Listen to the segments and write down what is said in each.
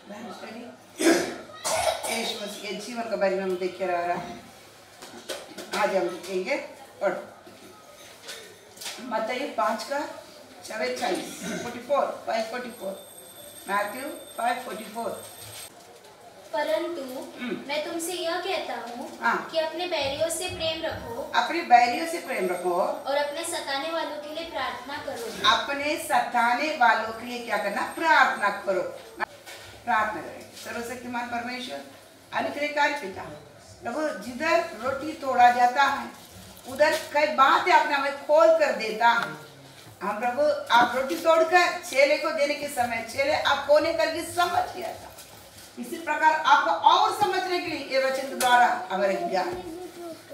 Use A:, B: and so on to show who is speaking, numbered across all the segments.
A: यीशु मसीह के जीवन के बारे में हम देख रहा है। आज हम देखेंगे पढ़ो मत्ती 5:44 5:44 मैथ्यू 5:44।
B: परंतु मैं तुमसे यह कहता हूँ कि अपने बैरियों से प्रेम रखो,
A: अपने बैरियों से प्रेम रखो
B: और अपने सताने वालों के लिए प्रार्थना करो।
A: अपने सताने वालों के लिए क्या करना? प्रार्थना करो। प्रार्थना करें। सर्वशक्तिमान परमेश्वर अनुग्रहकारी पिता प्रभु, जिधर रोटी तोड़ा जाता है उधर कई बातें अपने हमें खोल कर देता है। हम प्रभु, आप रोटी तोड़कर चेले को देने के समय चेले आप कोने करके समझ लिया था। इसी प्रकार आपको और समझने के लिए ये वचन के द्वारा हमारे ज्ञान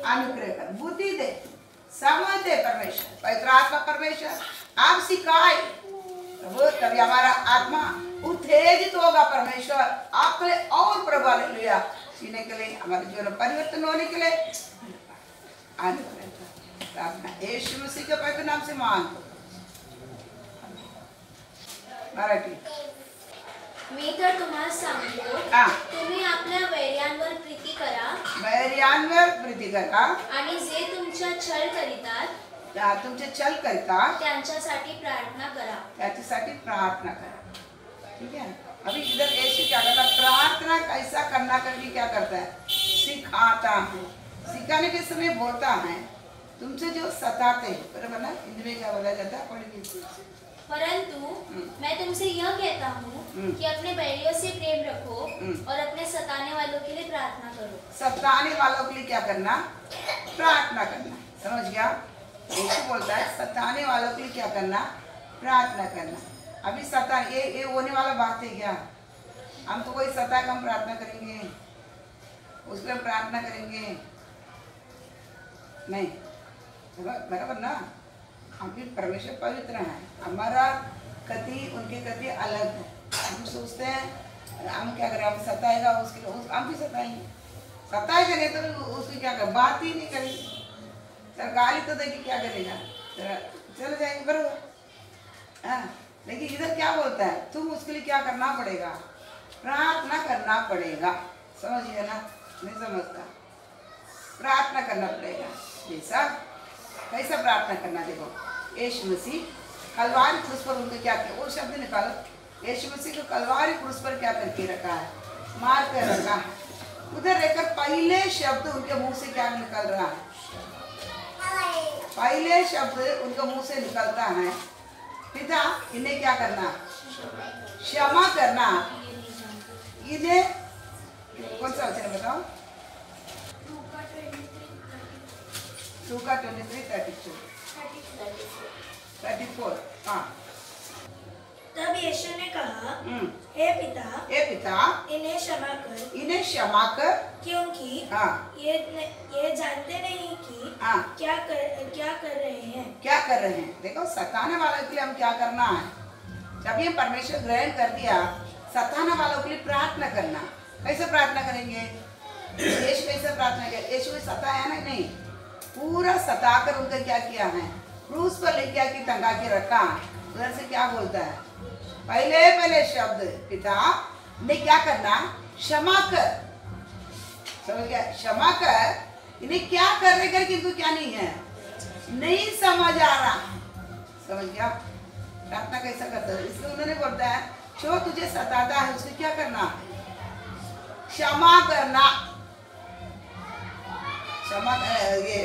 A: अनुग्रह कर बुद्धि दे, समझ दे परमेश्वर। पवित्र आत्मा परमेश्वर आप सिखाए प्रभु, तभी हमारा आत्मा उत्तेजित होगा परमेश्वर आपके लिए और प्रभु हालेलुया जीने के लिए, हमारे जीवन परिवर्तन होने के लिए अनुग्रह। यीशु मसीह के पवित्र नाम से मांगतो। मराठी
B: मी तर तुम्हाला सांगतो, तुम्ही आपल्या वैर्यांवर प्रीती करा,
A: वैर्यांवर प्रीती करा,
B: आणि जे तुमच्या छळ करीतात,
A: तुमचे छल करतात
B: त्यांच्यासाठी प्रार्थना करा,
A: त्याच्यासाठी प्रार्थना करा। ठीक है, अभी इधर यीशु क्या करता है? प्रार्थना कैसा करना करके क्या करता है? सिखाता है। सिखाने के समय बोलता है तुमसे जो सताते हैं, बराबर ना? हिंदी में क्या बोला जाता है? पढ़िए।
B: परंतु मैं तुमसे यह कहता हूँ कि अपने बैरियों से प्रेम रखो और अपने सताने वालों के लिए प्रार्थना करो। सताने
A: वालों के लिए क्या करना? प्रार्थना करना। समझ गया? यीशु बोलता है सताने वालों के लिए क्या करना? प्रार्थना करना। अभी सता ये होने वाला बात है क्या? हम तो कोई सता का हम प्रार्थना करेंगे, उस पर प्रार्थना करेंगे नहीं, बराबर ना? हम भी परमेश्वर पवित्र है, हमारा गति उनके गति अलग है। हम सोचते हैं हम क्या करें, हम सताएगा उसके लिए, हम भी सताएंगे, सताएगा नहीं तो उसकी क्या कर बात ही नहीं करेंगे। सरकारी तो देखिए क्या करेगा, चले जाएंगे बराबर। हाँ, लेकिन इधर क्या बोलता है? तुम उसके लिए क्या करना पड़ेगा? प्रार्थना करना पड़ेगा। समझिए ना? नहीं समझता? प्रार्थना करना पड़ेगा। जैसा कैसा प्रार्थना करना? देखो यीशु मसीह कलवारी क्रूस पर उनको क्या किया? वो शब्द निकालो। यीशु मसीह को कलवारी क्रूस पर क्या करके रखा है? मार कर रखा है। उधर रहकर पहले शब्द उनके मुंह से क्या निकल रहा है? पहले शब्द उनके मुंह से निकलता है, पिता इन्हें क्या करना? क्षमा करना। इन्हें कौन सा वचन बताओ? लूका 23:34। हाँ।
C: तब यीशु ने कहा, हे पिता, इन्हें क्षमा कर, क्योंकि ये जानते नहीं कि क्या कर रहे हैं।
A: देखो सताने वालों के लिए हम क्या करना है? जब ये परमेश्वर ग्रहण कर दिया, सताने वालों के लिए प्रार्थना करना। कैसे प्रार्थना करेंगे? यीशु कैसे प्रार्थना किया? यीशु ने सताया ना? नहीं, पूरा सताकर उनका क्या किया है? क्रूस पर ले क्या की टंगा के रखा। उधर से क्या बोलता है? पहले शब्द पिता ने क्या करना? क्षमा कर। समझ गया? क्षमा कर। इन्हें क्या कर रहे करके इनको क्या नहीं है? नहीं समझ आ रहा। समझ गया? प्रार्थना कैसा करता है? इसलिए उन्होंने बोलता है जो तुझे सताता है उसको क्या करना? क्षमा करना। क्षमा ये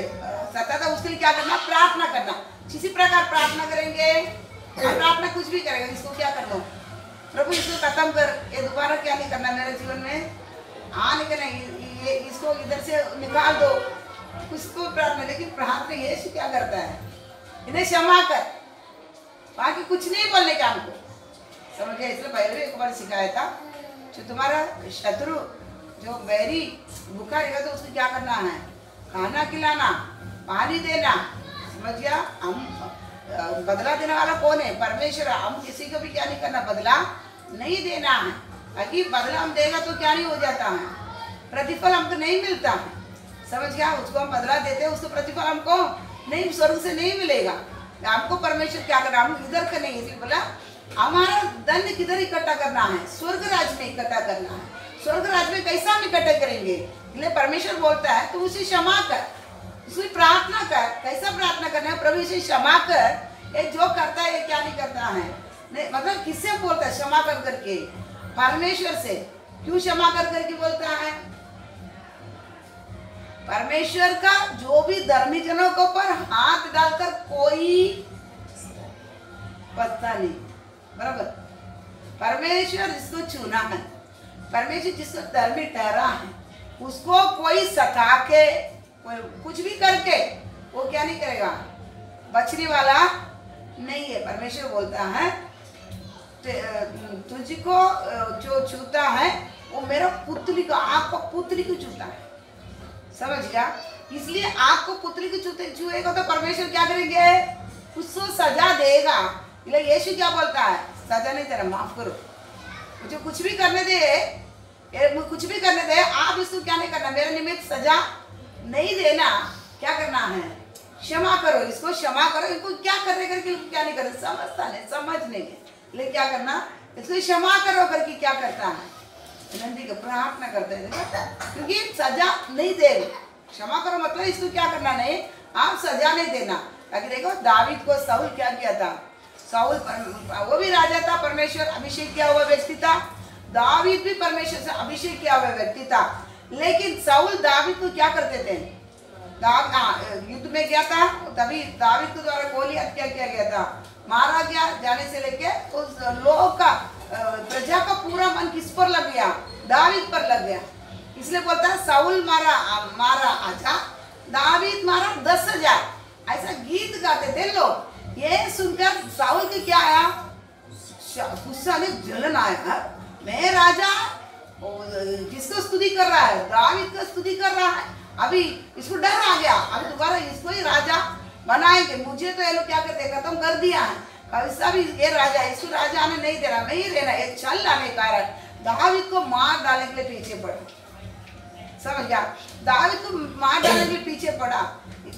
A: सताता उसके लिए क्या करना? प्रार्थना करना। किसी प्रकार प्रार्थना करेंगे, प्रार्थना कुछ भी करेगा, इसको क्या कर लो? प्रभु इसको खत्म कर, ये दोबारा क्या नहीं करना मेरे जीवन में आने का नहीं, ये इसको इधर से निकाल दो, उसको प्रार्थना। लेकिन प्रार्थना यीशु क्या करता है? इन्हें क्षमा कर, बाकी कुछ नहीं बोलने का हमको। समझ गया? इसलिए पहले भी एक बार सिखाया था, जो तुम्हारा शत्रु जो बैरी भूखा रहेगा तो उसको क्या करना है? खाना खिलाना, पानी देना। समझ गया? हम बदला देने वाला कौन है? परमेश्वर। हम किसी को भी क्या नहीं करना? बदला नहीं देना है। ताकि बदला हम देगा तो क्या नहीं हो जाता है? प्रतिफल हमको नहीं मिलता है। समझ गया? उसको हम बदला देते हैं, उसको प्रतिफल हमको नहीं, स्वर्ग से नहीं मिलेगा। हमको परमेश्वर क्या कर रहा? हम इधर का नहीं, इसलिए बोला हमारा दंड किधर इकट्ठा करना है? स्वर्ग राज्य में इकट्ठा करना है। स्वर्ग राज्य में कैसा हम इकट्ठा करेंगे? इसलिए परमेश्वर बोलता है तू उसे क्षमा कर, उसकी प्रार्थना कर। कैसा प्रार्थना करना है? प्रभु इसे क्षमा कर, ये जो करता है ये क्या नहीं करता है। नहीं मतलब किससे बोलता है? क्षमा कर करके, परमेश्वर से। क्यों क्षमा कर करके बोलता है? परमेश्वर का जो भी धर्मी जनों के ऊपर हाथ डालकर कोई पता नहीं, बराबर। परमेश्वर जिसको चुना है, परमेश्वर जिसको धर्मी ठहरा है, उसको कोई सता के, कोई कुछ भी करके वो क्या नहीं करेगा, बचने वाला नहीं है। परमेश्वर बोलता है तुझको जो छूता है वो मेरा पुतली को, आपको पुतली को छूता है, समझ गया? इसलिए आपको पुतली को छूएगा तो परमेश्वर क्या करेंगे? उसको सजा देगा। यीशु क्या बोलता है? सजा नहीं तेरा, माफ करो, मुझे कुछ भी करने दे, कुछ भी करने दे, आप इसको क्या नहीं करना, मेरे निमित्त सजा नहीं देना। क्या करना है? क्षमा करो, इसको क्षमा करो। इनको क्या करने करके क्या नहीं करे, समझता नहीं, समझ नहीं है, लेकिन क्या करना, इसको क्षमा करो करके क्या करता है? नंदी का प्रार्थना करते हैं, क्योंकि सजा नहीं दे। क्षमा करो मतलब इसको क्या करना नहीं, आप सजा नहीं देना। ताकि देखो दावीद को साउल क्या किया था, साउल वो भी राजा था, परमेश्वर अभिषेक किया हुआ व्यक्ति था। दावीद भी परमेश्वर से अभिषेक किया हुआ व्यक्ति था, लेकिन साउल दावीद को क्या करते थे? युद्ध में गया था, तभी दावीद के द्वारा गोली हत्या किया गया था, मारा गया। जाने से लेके उस लोग का, प्रजा का पूरा मन किस पर लग गया? दावीद पर लग गया। इसलिए बोलता है साउल मारा 1000, दावीद मारा 10,000। ऐसा गीत गाते थे लोग। ये सुनकर साउल को क्या आया? गुस्सा में जलन आया। मैं राजा किसको स्तुति कर रहा है? दावीद को स्तुति कर रहा है। अभी इसको डर आ गया, अभी दोबारा इसको ही राजा बनाएंगे। मुझे तो ये लोग क्या करते, खत्म कर दिया है, ऐसा भी ये राजा, इसको राजा आने नहीं देना, नहीं रहना। ये छल लाने कारण दावीद को मार डालने के लिए पीछे पड़ा, समझ गया? दावीद को मार डालने के लिए पीछे पड़ा।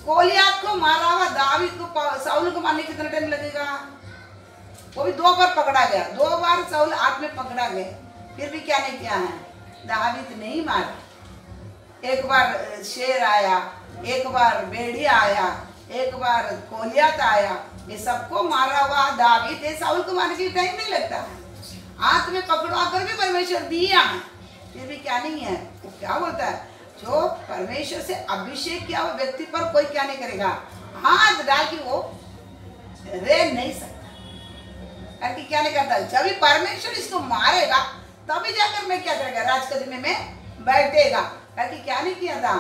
A: गोलियत को मारा हुआ दावीद को, साउल को मारने कितना टाइम लगेगा? वो भी 2 बार पकड़ा गया, 2 बार साउल हाथ में पकड़ा गया, फिर भी क्या नहीं किया है? दावीद नहीं मारा। एक बार शेर आया, एक बार भेड़िया आया, एक बार गोलियत आया, ये सबको मारा हुआ दावीद। साउल को मारने के लिए टाइम नहीं लगता है, हाथ में पकड़वा कर भी परमेश्वर दिया है, फिर भी क्या नहीं है? वो क्या बोलता है? जो परमेश्वर से अभिषेक किया हुआ व्यक्ति पर कोई क्या नहीं करेगा, हाथ डाल के वो रह नहीं सकता। क्या नहीं करता? जब भी परमेश्वर इसको मारेगा तभी जाकर मैं क्या करेगा, राजकदमी में बैठेगा। क्या नहीं किया था?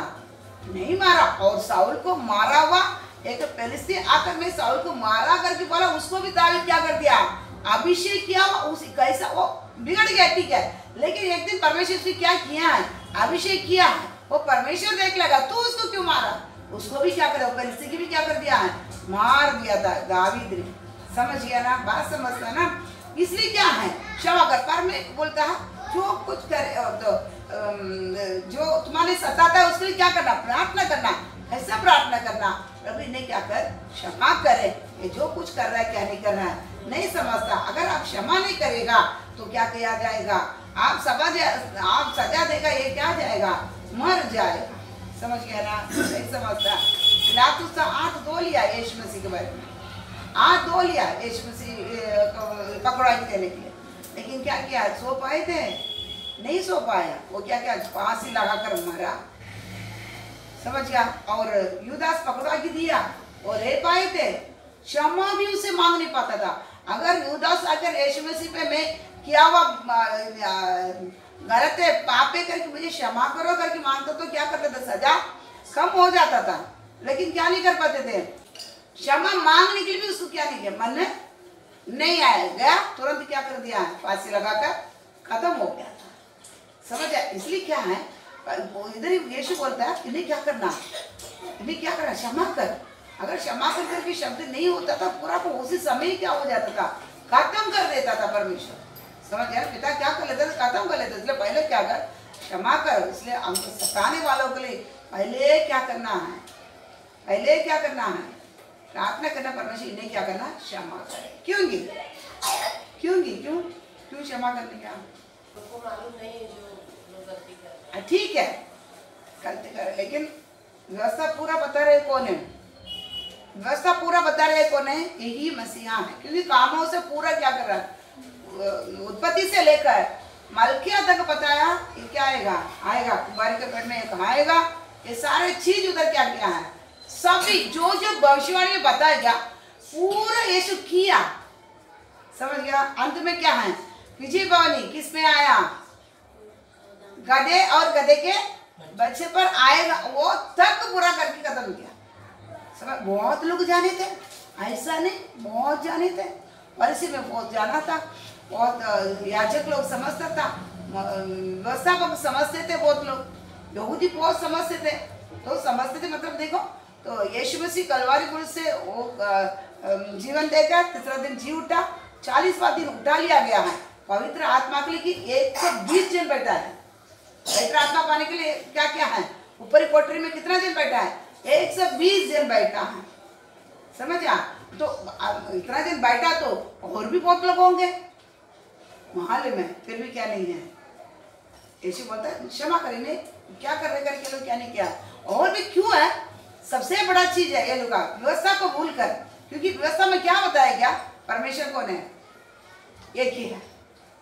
A: नहीं मारा। और साउल को मारा हुआ एक फिलिस्ती आकर में साउल को मारा करके बोला, उसको भी दावीद क्या कर दिया? अभिषेक किया। उसी कैसा वो बिगड़ गया, ठीक है, लेकिन एक दिन परमेश्वर से क्या किया है? अभिषेक किया है। वो परमेश्वर देख लगा, तू उसको क्यों मारा? उसको भी क्या करे, फिलिस्ती की भी क्या कर दिया है? मार दिया था दावीद ने। समझ गया ना? बात समझता ना? इसलिए क्या है? क्षमा कर। पर मैं बोलता है जो कुछ करे तो जो तुम्हारे सताता है उसके लिए क्या करना? प्रार्थना करना। ऐसा प्रार्थना करना, प्रभु इन्हें क्या कर, क्षमा करे, ये जो कुछ कर रहा है क्या नहीं कर रहा है नहीं समझता। अगर आप क्षमा नहीं करेगा तो क्या किया जाएगा? आप सजा देगा, ये क्या जाएगा? मर जाएगा। समझ गया ना? नहीं समझता। पिलातुस का हाथ धो लिया यीशु मसीह के बारे में, हाथ धो लिया यीशु मसीह पकड़ाई देने के लिए, लेकिन क्या किया? सो पाए थे? नहीं सो पाया। वो क्या क्या फांसी लगाकर मारा, समझ गया? और यूदास पकड़वा के दिया और रह पाए थे, क्षमा भी उसे मांग नहीं पाता था। अगर यूदास आकर यीशु मसीह पे मैं किया हुआ गलत है, पापे करके मुझे क्षमा करो करके मांगता तो क्या करता था? सजा कम हो जाता था। लेकिन क्या नहीं कर पाते थे? क्षमा मांगने के लिए भी उसको क्या नहीं किया, मन नहीं आया, गया तुरंत क्या कर दिया? फांसी लगाकर खत्म हो गया था। समझ आया? इसलिए क्या है, इधर ही यीशु बोलता है इन्हें क्या करना, इन्हें क्या करना? क्षमा कर। अगर क्षमा कर करके शब्द नहीं होता था, पूरा उसी समय क्या हो जाता था? खत्म कर देता था परमेश्वर। समझ गया? पिता क्या कर लेता था? खत्म कर लेता। इसलिए पहले क्या कर? क्षमा कर। इसलिए हमको सताने वालों के लिए पहले क्या करना है? पहले क्या करना है? प्रार्थना करना, परमेश्वर इन्हें क्या करना? क्षमा करे। क्योंकि क्यों क्षमा करने का?
D: उनको मालूम नहीं है जो गलती कर।
A: ठीक है, गलती करे, लेकिन व्यवस्था पूरा बता रहे कौन है? व्यवस्था पूरा बता रहे कौन है? यही मसीहा है। क्योंकि कामों से पूरा क्या कर रहा है? उत्पत्ति से लेकर मलकिया तक बताया। ये क्या आएगा कुमारी के पेट में एक आएगा। ये सारे चीज उधर क्या क्या है? सभी जो भविष्यवाणी में बताएगा पूरा यीशु किया। समझ गया? अंत में क्या है? विजय भवनी किस में आया? गधे और गधे के बच्चे पर आएगा। वो तक पूरा करके खत्म किया। समझ? बहुत लोग जाने थे, ऐसा नहीं, बहुत जाने थे। और इसी में बहुत जाना था, बहुत याजक लोग समझता था, व्यवस्थापक समझते थे, बहुत लोग यहूदी बहुत समझते थे। तो समझते थे मतलब देखो, तो यीशु मसीह कलवारी क्रूस से वो जीवन देकर तीसरा दिन जी उठा, 40वां दिन उठा लिया गया है पवित्र आत्मा के लिए कि 120 दिन बैठा है। पवित्र आत्मा पाने के लिए क्या क्या है? ऊपरी कोठरी में कितना दिन बैठा है? 120 दिन बैठा है। समझा? तो इतना दिन बैठा तो और भी बहुत लोग होंगे मोहल्ले में, फिर भी क्या नहीं है? यीशु बोलता है क्षमा करेंगे, क्या कर रहे करके लोग क्या नहीं किया। और भी क्यों है? सबसे बड़ा चीज है ये लोग व्यवस्था को भूल कर। क्योंकि व्यवस्था में क्या बताया गया? परमेश्वर कौन है? एक ही है।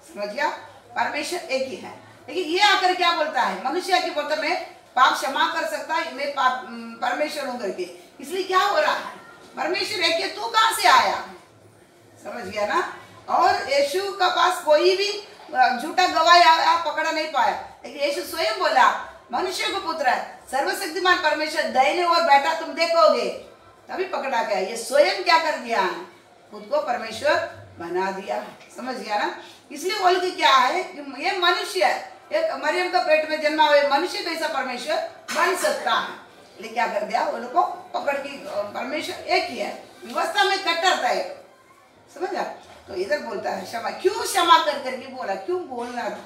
A: समझ गया? परमेश्वर एक ही है। लेकिन ये आकर क्या बोलता है? मनुष्य की बोलता मैं पाप क्षमा कर सकता है, मैं पाप परमेश्वर हूं करके। इसलिए क्या हो रहा है? परमेश्वर एक है, तू कहां से आया? समझ गया ना? और यीशु का पास कोई भी झूठा गवाही आप पकड़ा नहीं पाया। लेकिन यीशु स्वयं बोला मनुष्य को पुत्र है, सर्वशक्तिमान परमेश्वर दाहिने ओर बैठा, तुम देखोगे, तभी पकड़ा गया। ये स्वयं क्या कर दिया है? खुद को परमेश्वर बना दिया। समझ गया ना? इसलिए बोल के क्या है कि ये मनुष्य है, एक मरियम का पेट में जन्मा हुए मनुष्य कैसा परमेश्वर बन सकता है। लेकिन क्या कर दिया? वो लोग को पकड़ के परमेश्वर एक ही है, व्यवस्था में कट्टरता है। समझा? तो इधर बोलता है क्षमा। क्यों क्षमा कर करके बोला? क्यों बोलना था?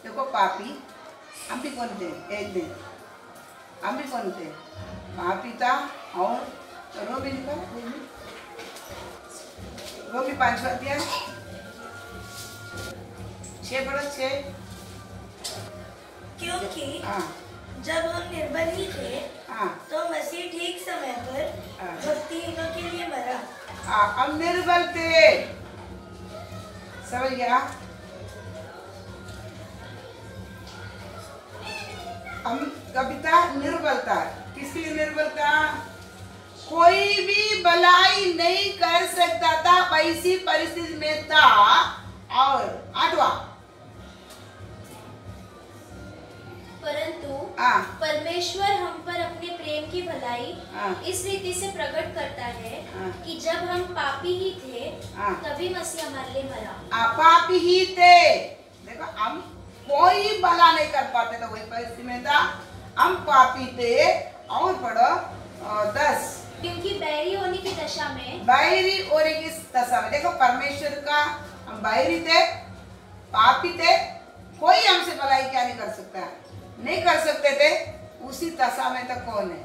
A: देखो पापी हम भी कौन थे? एक दिन हम भी कौन थे? पापी था। और रोमी लिखा, रोमी 5 अध्याय 6
C: क्योंकि जब हम निर्बल ही थे तो मसीह ठीक समय पर भक्तिहीनों के लिए मरा।
A: हम निर्बल थे। समझ गया? हम कविता निर्बलता, किसके लिए निर्बलता? कोई भी भलाई नहीं कर सकता था, वैसी परिस्थिति में था। और 8वां,
B: परंतु परमेश्वर हम पर अपने प्रेम की भलाई इस रीति से प्रकट करता है कि जब हम पापी ही थे तभी मसीह हमारे लिए मरा।
A: पापी ही थे। देखो हम कोई भला नहीं कर पाते थे, वही परिस्थिति में था। हम पापी थे। और पढ़ो 10,
B: क्योंकि बैरी होने की दशा में,
A: बैरी होने की दशा में, देखो परमेश्वर का हम बैरी थे, पापी थे, कोई हमसे भलाई क्या नहीं कर सकता, नहीं कर सकते थे। उसी दशा में तक कौन है?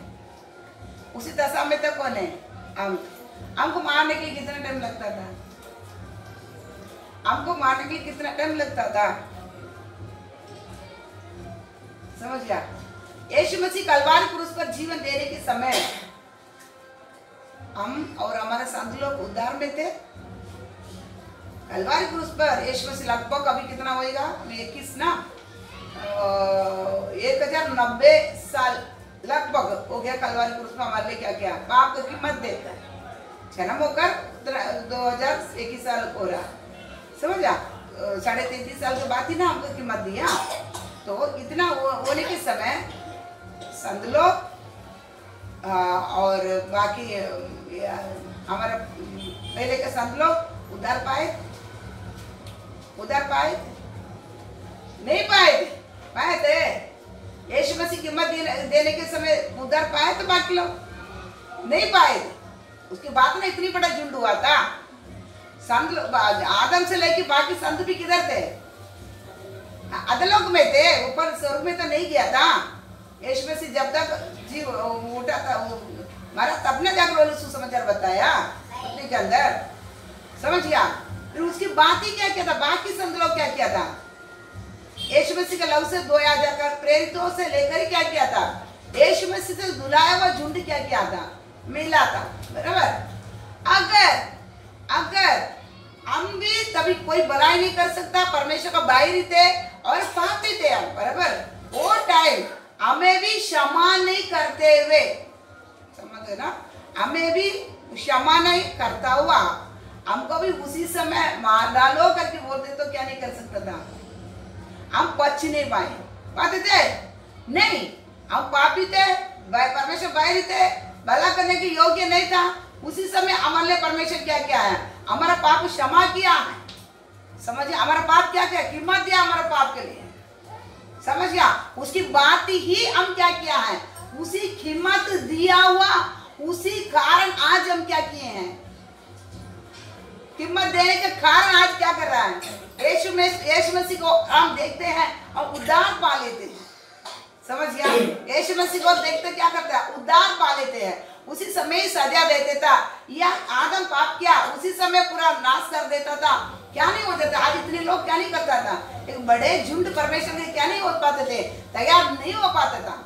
A: उसी दशा में तक कौन है? हमको मारने के लिए कितना टाइम लगता था? हमको मारने के लिए कितना टाइम लगता था? समझ गया? यीशु मसीह कलवारी क्रूस पर जीवन देने के समय हम और हमारे संत लोग उद्धार में थे। कलवारी क्रूस पर यीशु मसीह लगभग अभी कितना होएगा? 21 ना, 1090 साल लगभग हो गया कलवारी क्रूस में हमारे लिए क्या क्या पाप की कीमत देकर जन्म होकर 2021 साल हो रहा। समझा? 33.5 साल के बाद ही ना हमको कीमत दिया। तो इतना होने के समय संत लोग और बाकी हमारे पहले के संत लोग उद्धार पाए नहीं पाए थे। यीशु मसीह कीमत देने के समय उद्धार पाए तो बाकी लोग नहीं पाए थे। उसके बाद में इतनी बड़ा झुंड हुआ था। संत आदम से लेके बाकी संत भी किधर थे? अधलोक में थे, ऊपर स्वर्ग में तो नहीं गया था। यीशु मसीह जब तक जीव उठा था, मरा तब ने जाकर सुसमाचार बताया। पत्नी के अंदर, समझ गया। फिर उसकी बात ही क्या किया था, बाकी संत लोग क्या किया था, यीशु मसीह के लव से धोया जाकर प्रेरितों से लेकर क्या किया था, यीशु मसीह से बुलाया हुआ झुंड क्या किया था, मिला था, बराबर। अगर हम भी तभी कोई बुराई नहीं कर सकता, परमेश्वर का बाहरी थे और पापी थे हम, बराबर। वो टाइम हमें भी क्षमा नहीं करते हुए, समझ गए ना, हमें भी क्षमा नहीं करता हुआ हमको भी उसी समय मार डालो करके बोलते तो क्या नहीं कर सकता था, हम बच नहीं पाए, पाते थे नहीं, हम पापी थे, परमेश्वर बाहरी थे, भला करने की योग्य नहीं था। उसी समय हमारे लिए परमेश्वर क्या किया है, हमारा पाप क्षमा किया है, समझिए। हमारा पाप क्या किया, कीमत दिया हमारे पाप के लिए, समझ गया। उसकी बात ही हम क्या किया है, उसी कीमत दिया हुआ, उसी कारण आज हम क्या किए हैं, कीमत देने के कारण आज क्या कर रहा है, यीशु मसीह को हम देखते हैं और उद्धार पा लेते हैं, समझ गया। यीशु मसीह को देखते क्या करता है, उद्धार पा लेते हैं। उसी समय ही सजा देते था, या आदम पाप किया उसी समय पूरा नाश कर देता था, क्या नहीं होता था। आज इतने लोग क्या नहीं करता था, एक बड़े झुंड परमेश्वर के क्या नहीं हो पाते थे, तैयार नहीं हो पाता था,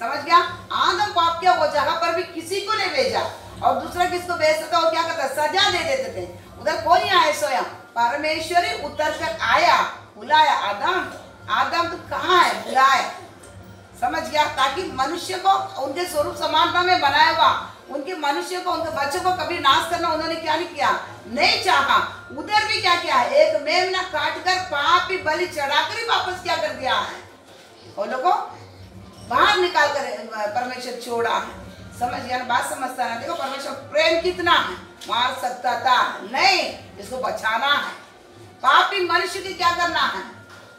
A: समझ गया। आदम पाप किया, वो जगह पर भी किसी को नहीं भेजा, और दूसरा किसको भेजता था, वो क्या करता, सजा दे देते थे। उधर कोई आया स्वयं, परमेश्वर ही उतर कर आया, बुलाया, आदम तू कहाँ है, बुलाया, समझ गया। ताकि मनुष्य को उनके स्वरूप समानता में बनाया हुआ, उनके मनुष्य को, उनके बच्चों को कभी नाश करना उन्होंने क्या नहीं किया, नहीं चाहा। उधर भी क्या किया, एक मेमना काट कर पापी बलि चढ़ाकर ही वापस क्या कर दिया है, वो लोगों बाहर निकाल कर परमेश्वर छोड़ा है, समझ गया ना, बात समझता है। देखो परमेश्वर प्रेम कितना है, मार सकता था नहीं, इसको बचाना है। पापी मनुष्य की क्या करना है,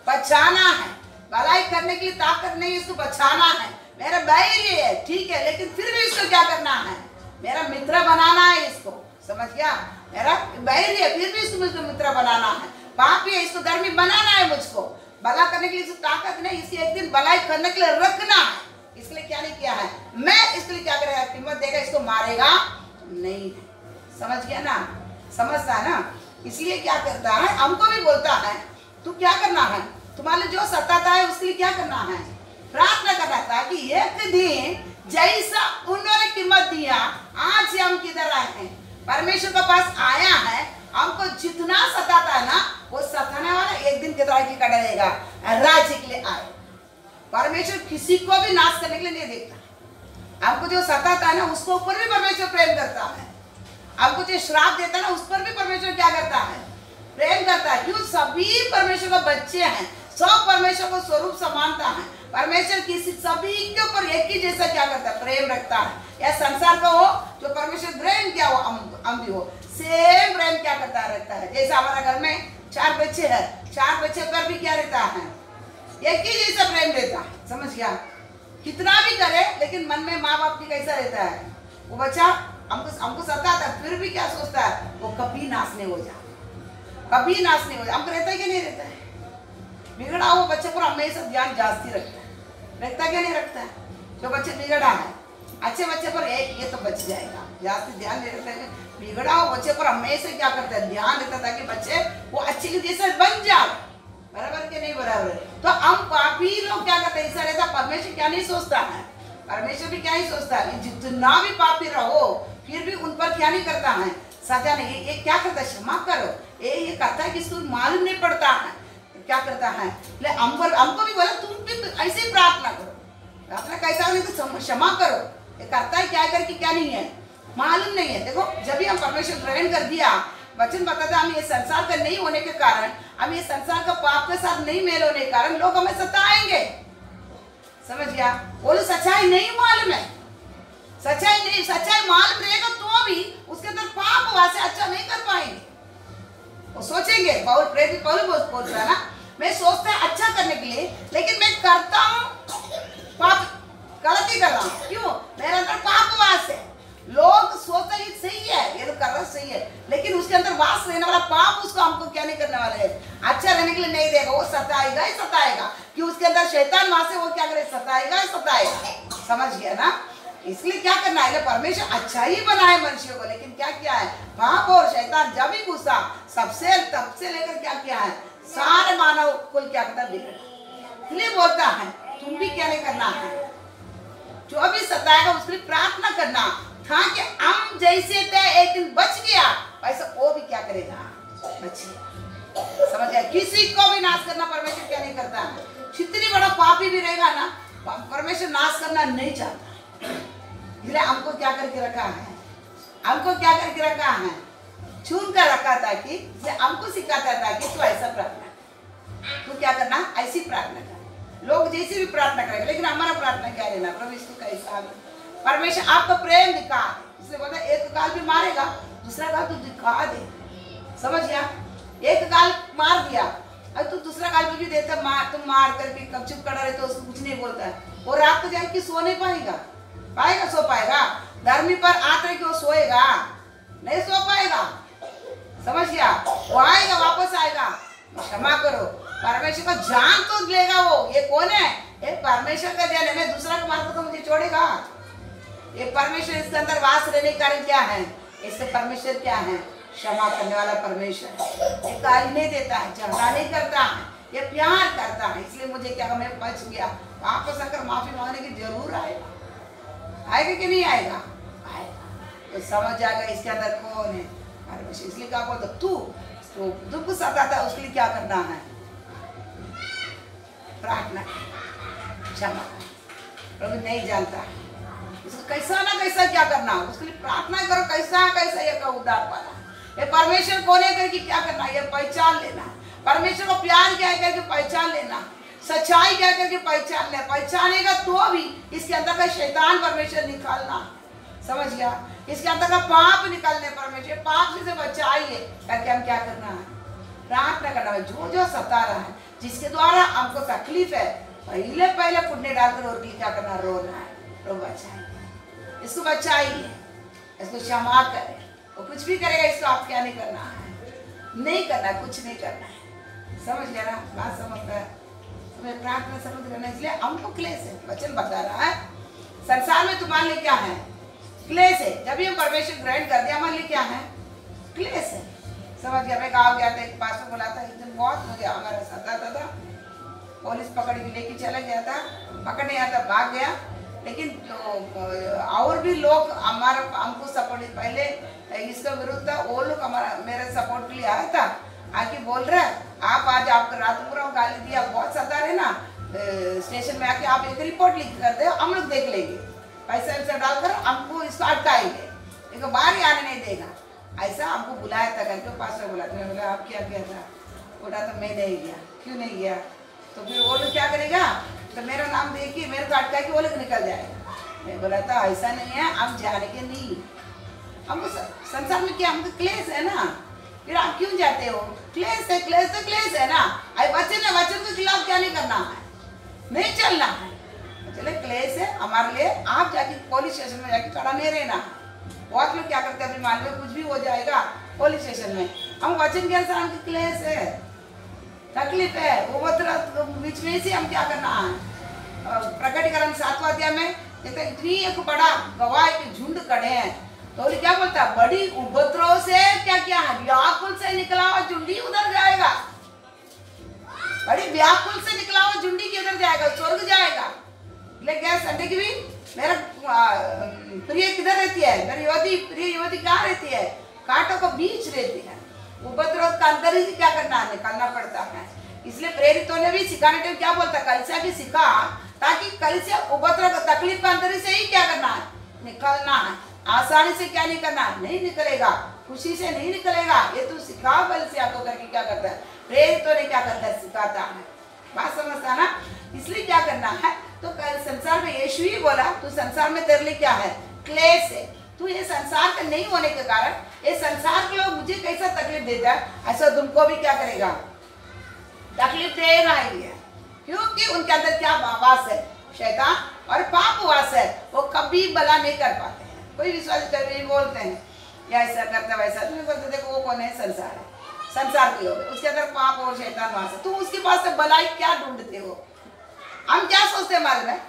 A: बचाना है, भलाई करने के लिए ताकत नहीं, इसको बचाना है। मेरा बैरी है ठीक है, लेकिन फिर भी इसको क्या करना है, मेरा मित्र बनाना है इसको, समझ गया। मेरा बैरी है फिर भी इसको मुझको मित्र बनाना है, पापी है इसको धर्मी बनाना है, मुझको भला करने के लिए इसको ताकत नहीं, इसे एक दिन भलाई करने के लिए रखना है। इसके लिए क्या नहीं किया है, मैं इसके लिए क्या करेगा, कीमत देगा, इसको मारेगा नहीं, समझ गया ना, समझता है ना। इसलिए क्या करता है, हमको भी बोलता है तू क्या करना है, तुम्हारे जो सताता है उसके लिए क्या करना है, प्रार्थना करना है, ताकि एक दिन जैसा उन्होंने कीमत दिया, आज से हम किधर आए हैं, परमेश्वर के पास आया है। हमको जितना सताता है ना, वो सताने वाला एक दिन कितना की कड़ा रहेगा, राज्य के लिए आए। परमेश्वर किसी को भी नाश करने के लिए नहीं देखता। हमको जो सताता है ना, उसको ऊपर भी परमेश्वर प्रेम करता है। हमको जो श्राप देता है ना, उस पर भी परमेश्वर क्या करता है, प्रेम करता है। क्यों, सभी परमेश्वर के बच्चे हैं, सब परमेश्वर को स्वरूप समानता है। परमेश्वर किसी सभी के ऊपर एक ही जैसा क्या करता है, प्रेम रखता है। या संसार का हो जो परमेश्वर ग्रहण किया हो, हम भी हो, सेम प्रेम क्या करता रहता है। जैसे हमारा घर में 4 बच्चे हैं, 4 बच्चे पर भी क्या रहता है, एक ही जैसा प्रेम रहता है, समझ गया। कितना भी करे, लेकिन मन में माँ बाप की कैसा रहता है, वो बच्चा हमको सताता है, फिर भी क्या सोचता है, वो कभी नाश नहीं हो जा, कभी नाश नहीं हो जा। हमको रहता है कि नहीं रहता है, बिगड़ा हुआ बच्चे पर हमेशा ध्यान जास्ती रखता है, रखता क्या नहीं रखता है। जो बच्चे बिगड़ा है, अच्छे बच्चे पर ये तो बच जाएगा, जास्ती ध्यान नहीं रखता है। बिगड़ा हुआ बच्चे पर हमेशा क्या करता है, ध्यान देता, ताकि बच्चे वो अच्छे के जैसे बन जाए, बराबर के नहीं बराबर। तो हम पापी लोग क्या करते हैं, ऐसा रहता। परमेश्वर क्या नहीं सोचता है, परमेश्वर भी क्या नहीं सोचता है, जितना भी पापी रहो फिर भी उन पर क्या नहीं करता है, सजा नहीं। ये क्या करता है, क्षमा करो, ये करता है कि इसको मालूम नहीं पड़ता है, क्या करता है। हमको भी बोला तुम भी ऐसे ही प्रार्थना करो, प्रार्थना कैसा नहीं तो क्षमा करो। ये करता है क्या करके क्या नहीं है, मालूम नहीं है। देखो जब भी हम परमेश्वर ग्रहण कर दिया, वचन बताता हम ये संसार का नहीं होने के कारण, हम ये संसार का पाप के साथ नहीं मेल होने के कारण लोग हमें सताएंगे, समझ गया। वो सच्चाई नहीं मालूम है, सच्चाई मालूम रहेगा तो भी उसके अंदर पाप वहां से अच्छा नहीं कर पाएंगे। वो सोचेंगे, पौलुस बोल रहा है ना, मैं सोचता है अच्छा करने के लिए, लेकिन मैं करता हूँ पाप, गलती कर रहा हूँ। क्यों, मेरे अंदर पाप वास है। लोग सोचते हैं सही है, ये तो कर रहा सही है, लेकिन उसके अंदर वास रहने वाला पाप उसको हमको क्या नहीं करने वाले है, अच्छा रहने के लिए नहीं देगा। वो सताएगा ही सताएगा, कि उसके अंदर शैतान वहां से वो क्या करे, सताएगा ही सताएगा, समझ गया ना। इसलिए क्या करना है, परमेश्वर अच्छा ही बनाए मनुष्य को, लेकिन क्या किया है, पाप और शैतान जब भी घुसा सबसे तब से लेकर क्या किया है, सारे मानव कुल क्या करता बिगड़। इसलिए बोलता है तुम भी क्या नहीं करना है, जो भी सताएगा उसके लिए प्रार्थना करना था कि हम जैसे थे एक दिन बच गया वैसे वो भी क्या करेगा, बच गया। समझ गया, किसी को भी नाश करना परमेश्वर क्या नहीं करता, जितनी बड़ा पापी भी रहेगा ना परमेश्वर नाश करना नहीं चाहता। इसलिए हमको क्या करके रखा है, हमको क्या करके रखा है, चुन कर रखा था कि हमको सिखाता था कि तू ऐसा प्रार्थना, तू क्या करना ऐसी प्रार्थना कर। लोग जैसी भी प्रार्थना करेंगे लेकिन हमारा प्रार्थना क्या लेना, प्रभु इसको कैसा, परमेश्वर आपका प्रेम दिखा, इसलिए बोलता एक गाल भी मारेगा दूसरा गाल तू दिखा दे। समझ गया, एक गाल मार दिया अब तू दूसरा गाल भी देता, मार तुम मार करके कब चुप खड़ा रहे तो उसको कुछ नहीं बोलता है, वो रात को जाके सो नहीं पाएगा, सो पाएगा, धर्मी पर आते कि वो सोएगा नहीं, सो पाएगा। समझ गया, वो आएगा वापस आएगा, क्षमा करो, परमेश्वर का जान तो लेगा वो। ये कौन है, ये परमेश्वर का जान है, मैं दूसरा को मारता तो मुझे छोड़ेगा। ये परमेश्वर, इसके अंदर वास रहने का कारण क्या है, इससे परमेश्वर क्या है, क्षमा करने वाला परमेश्वर। ये गाली नहीं देता है, झगड़ा नहीं करता है, ये प्यार करता है। इसलिए मुझे क्या, मैं बच गया, वापस आकर माफी मांगने की जरूर आएगा कि नहीं आएगा, तो समझ जाएगा इसके अंदर कौन है परमेश्वर। इसलिए क्या बोलता, तू तो दुख सताता उसके लिए क्या करना है, प्रार्थना, क्षमा। प्रभु नहीं जानता इसको कैसा ना कैसा क्या करना, उसके लिए प्रार्थना करो, कैसा कैसा ये का उद्धार पाना। ये परमेश्वर कौन है करके क्या करना, ये पहचान लेना, परमेश्वर को प्यार क्या है करके पहचान लेना, सच्चाई क्या करके पहचान ले, पहचानेगा तो भी इसके अंदर का शैतान परमेश्वर निकालना। समझ गया, इसके अंदर का पाप निकालने, परमेश्वर पाप से बचाइए करके हम क्या करना है, प्रार्थना करना है। जो जो सता रहा है, जिसके द्वारा हमको तकलीफ है, पहले पुण्य डालकर और क्या करना, रोना है, तो बचाइए, इसको बचाइए, इसको क्षमा करें। वो कुछ भी करेगा इसको आप क्या नहीं करना है, नहीं करना, कुछ नहीं करना है। समझ गया ना, बात समझता है, हमें प्रार्थना समझ लेना। इसलिए हमको क्लेश है, वचन बता रहा है संसार में तुम्हारे लिए क्या है, क्लेश है। जब भी हम परमेश्वर ग्रहण कर दिया हमारे लिए क्या है, क्लेश है। समझ गया, मैं गाँव गया था, एक पास्टर बोला था, एक दिन बहुत मुझे हमारा सताता था, पुलिस पकड़ के लेके चला गया था, पकड़ने आया था, भाग गया। लेकिन तो और भी लोग हमारा हमको सपोर्ट, पहले इसका विरुद्ध था, वो लोग हमारा मेरे सपोर्ट के लिए आया था, आके बोल रहा है आप आज आपको रात पूरा गाली दिया, बहुत सता रहे ना, स्टेशन में आके आप एक रिपोर्ट लिख कर दे, हम लोग देख लेंगे, पैसा वैसा डालकर हमको इसको अटकाएंगे, इनको बाहर ही आने नहीं देगा। ऐसा हमको बुलाया था करके पास्टर बोला था। मैं बोला आप क्या किया था, बोला तो मैं नहीं गया। क्यों नहीं गया, तो फिर वो लोग क्या करेगा, तो मेरा नाम देखिए, मेरे को अटका के वो लोग निकल जाएगा। मैं बोला था ऐसा नहीं है, हम जानेंगे नहीं, हमको संसार में क्या, हमको क्लेश है ना, फिर आप क्यों जाते हो, क्लेश है, क्लेश तो क्लेश है ना। वचन है, वचन के खिलाफ क्या नहीं करना है, नहीं चलना है। चले क्लेश है हमारे लिए, आप जाके पुलिस स्टेशन में जाके खड़ा नहीं रहना। बहुत लोग क्या करते हैं, अभी मान लो कुछ भी हो जाएगा पुलिस स्टेशन में, हम वचन के अनुसार हमकी क्लेश है, तकलीफ है, वो बीच में से हम क्या करना है। प्रकटीकरण 7वां अध्याय में इतनी एक बड़ा गवाह के झुंड खड़े हैं, तो क्या बोलता है, बड़ी उपद्रव से क्या है, व्याकुल से निकला हुआ झुंडी उधर जाएगा, बड़ी व्याकुल से निकला हुआ झुंडी किधर जाएगा, स्वर्ग जाएगा। लेकिन संडे की भी मेरा प्रिय किधर रहती है, मेरी प्रिय युवती कहाँ रहती है, कांटों को बीच रहती है। उपद्रव का अंदर ही क्या करना है, निकालना पड़ता है। इसलिए प्रेरितों ने भी सिखाने टाइम क्या बोलता है, कलीसिया भी सिखा, ताकि कलीसिया उपद्रव तकलीफ का अंदर से ही क्या करना है, निकलना है। आसानी से क्या नहीं करना, नहीं निकलेगा, खुशी से नहीं निकलेगा। ये तू सिखाओ कलीसिया को करके क्या करता है, प्रेरितों ने क्या करता है, सिखाता है। बात समझता ना। इसलिए क्या करना है, तो संसार में यीशु ही बोला, तू संसार में तेरे लिए क्या है, क्लेश है। तू ये संसार का नहीं होने के कारण, ये संसार के लोग मुझे कैसा तकलीफ देता है, ऐसा तुमको भी क्या करेगा, तकलीफ देगा ही है। क्योंकि उनके अंदर क्या वास है, शैतान और पाप वास है, वो कभी भला नहीं कर पाते हैं। कोई विश्वास कर बोलते हैं या ऐसा करता वैसा, तुम्हें बोलते देखो वो कौन है, संसार है, संसार की हो गए, उसके अंदर पाप और शैतान वास है। तुम उसके पास से भलाई क्या ढूंढते हो। हम क्या सोचते हैं मालूम है,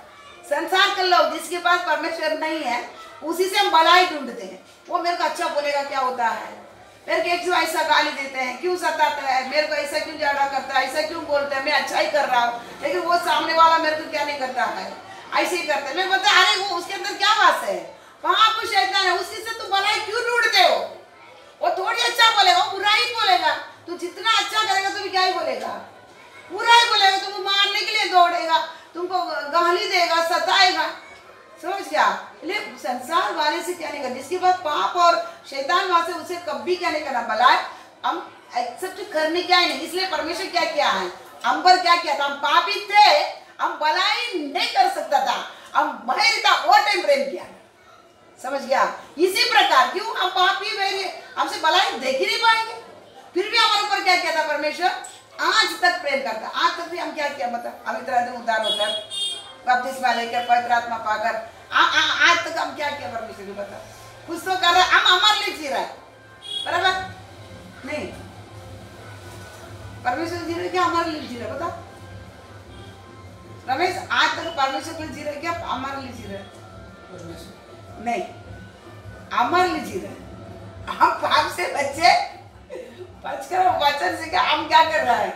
A: संसार के लोग जिसके पास परमेश्वर नहीं है उसी से हम भलाई ढूंढते हैं। वो मेरे को अच्छा बोलेगा क्या होता है, मेरे को क्यों ऐसा गाली देते हैं, क्यों सताते हैं, मेरे को ऐसा क्यों झगड़ा करता है, ऐसा क्यों बोलते हैं, मैं अच्छा ही कर रहा हूँ लेकिन वो सामने वाला मेरे को क्या नहीं करता है, ऐसे ही करते हैं। मैं बोलता अरे वो उसके अंदर क्या बात है, वहां पर शैतान है, उसी से तुम भलाई क्यों ढूंढते हो। वो थोड़ी अच्छा बोलेगा, वो बुरा ही बोलेगा। तू जितना अच्छा करेगा तो भी क्या ही बोलेगा, बुरा ही बोलेगा। तुमको मारने के लिए दौड़ेगा, तुमको गाली देगा, सताएगा। समझ गया। संसार वाले से क्या नहीं करना, जिसके पास पाप और शैतान वहां से उसे कभी क्या नहीं करना, भलाई हम एक्सेप्ट करने क्या ही नहीं। इसलिए परमेश्वर क्या किया है, हम पर क्या किया था, हम पापी थे, हम भलाई नहीं कर सकता था, हम भय था, वो टाइम प्रेम किया। समझ गया। इसी प्रकार क्यों हम पापी हुए, हमसे भलाई देख ही नहीं पाएंगे, फिर भी हमारे ऊपर क्या किया था परमेश्वर, आज तक प्रेम करता। आज तक भी हम क्या किया, मतलब हम इतना दिन उद्धार होकर बपतिस्मा लेकर पवित्र आत्मा पाकर आज तक हम क्या किया परमेश्वर को बता, कुछ तो कर रहे, हम हमारे लिए जी रहा है, बराबर नहीं। परमेश्वर जी रहे क्या हमारे लिए जी रहे, बता रमेश, आज तक परमेश्वर के लिए जी रहे क्या हमारे लिए जी रहे, नहीं हमारे लिए जी रहे। हम पाप से बच्चे बचकर वचन से क्या हम क्या कर रहा है,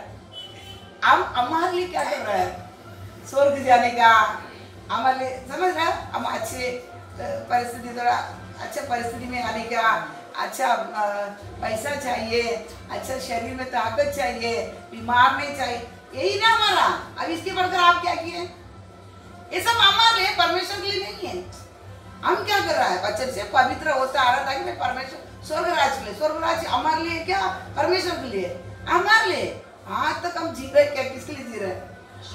A: हम हमारे लिए क्या कर रहा है, स्वर्ग जाने का हमारे लिए। समझ रहा है, हम अच्छे परिस्थिति, थोड़ा अच्छा परिस्थिति में आने का, अच्छा पैसा चाहिए, अच्छा शरीर में ताकत चाहिए, बीमार नहीं चाहिए, यही ना हमारा। अब इसके बढ़कर आप क्या किए, ये सब हमारे लिए, परमेश्वर के लिए नहीं है। हम क्या कर रहा है, वचन से पवित्र होता आ रहा था कि मैं परमेश्वर स्वर्ग राज के लिए, स्वर्ग राज हमारे लिए क्या, परमेश्वर के लिए, हमारे लिए। आज तक हम जी रहे क्या, किसके लिए जी रहे,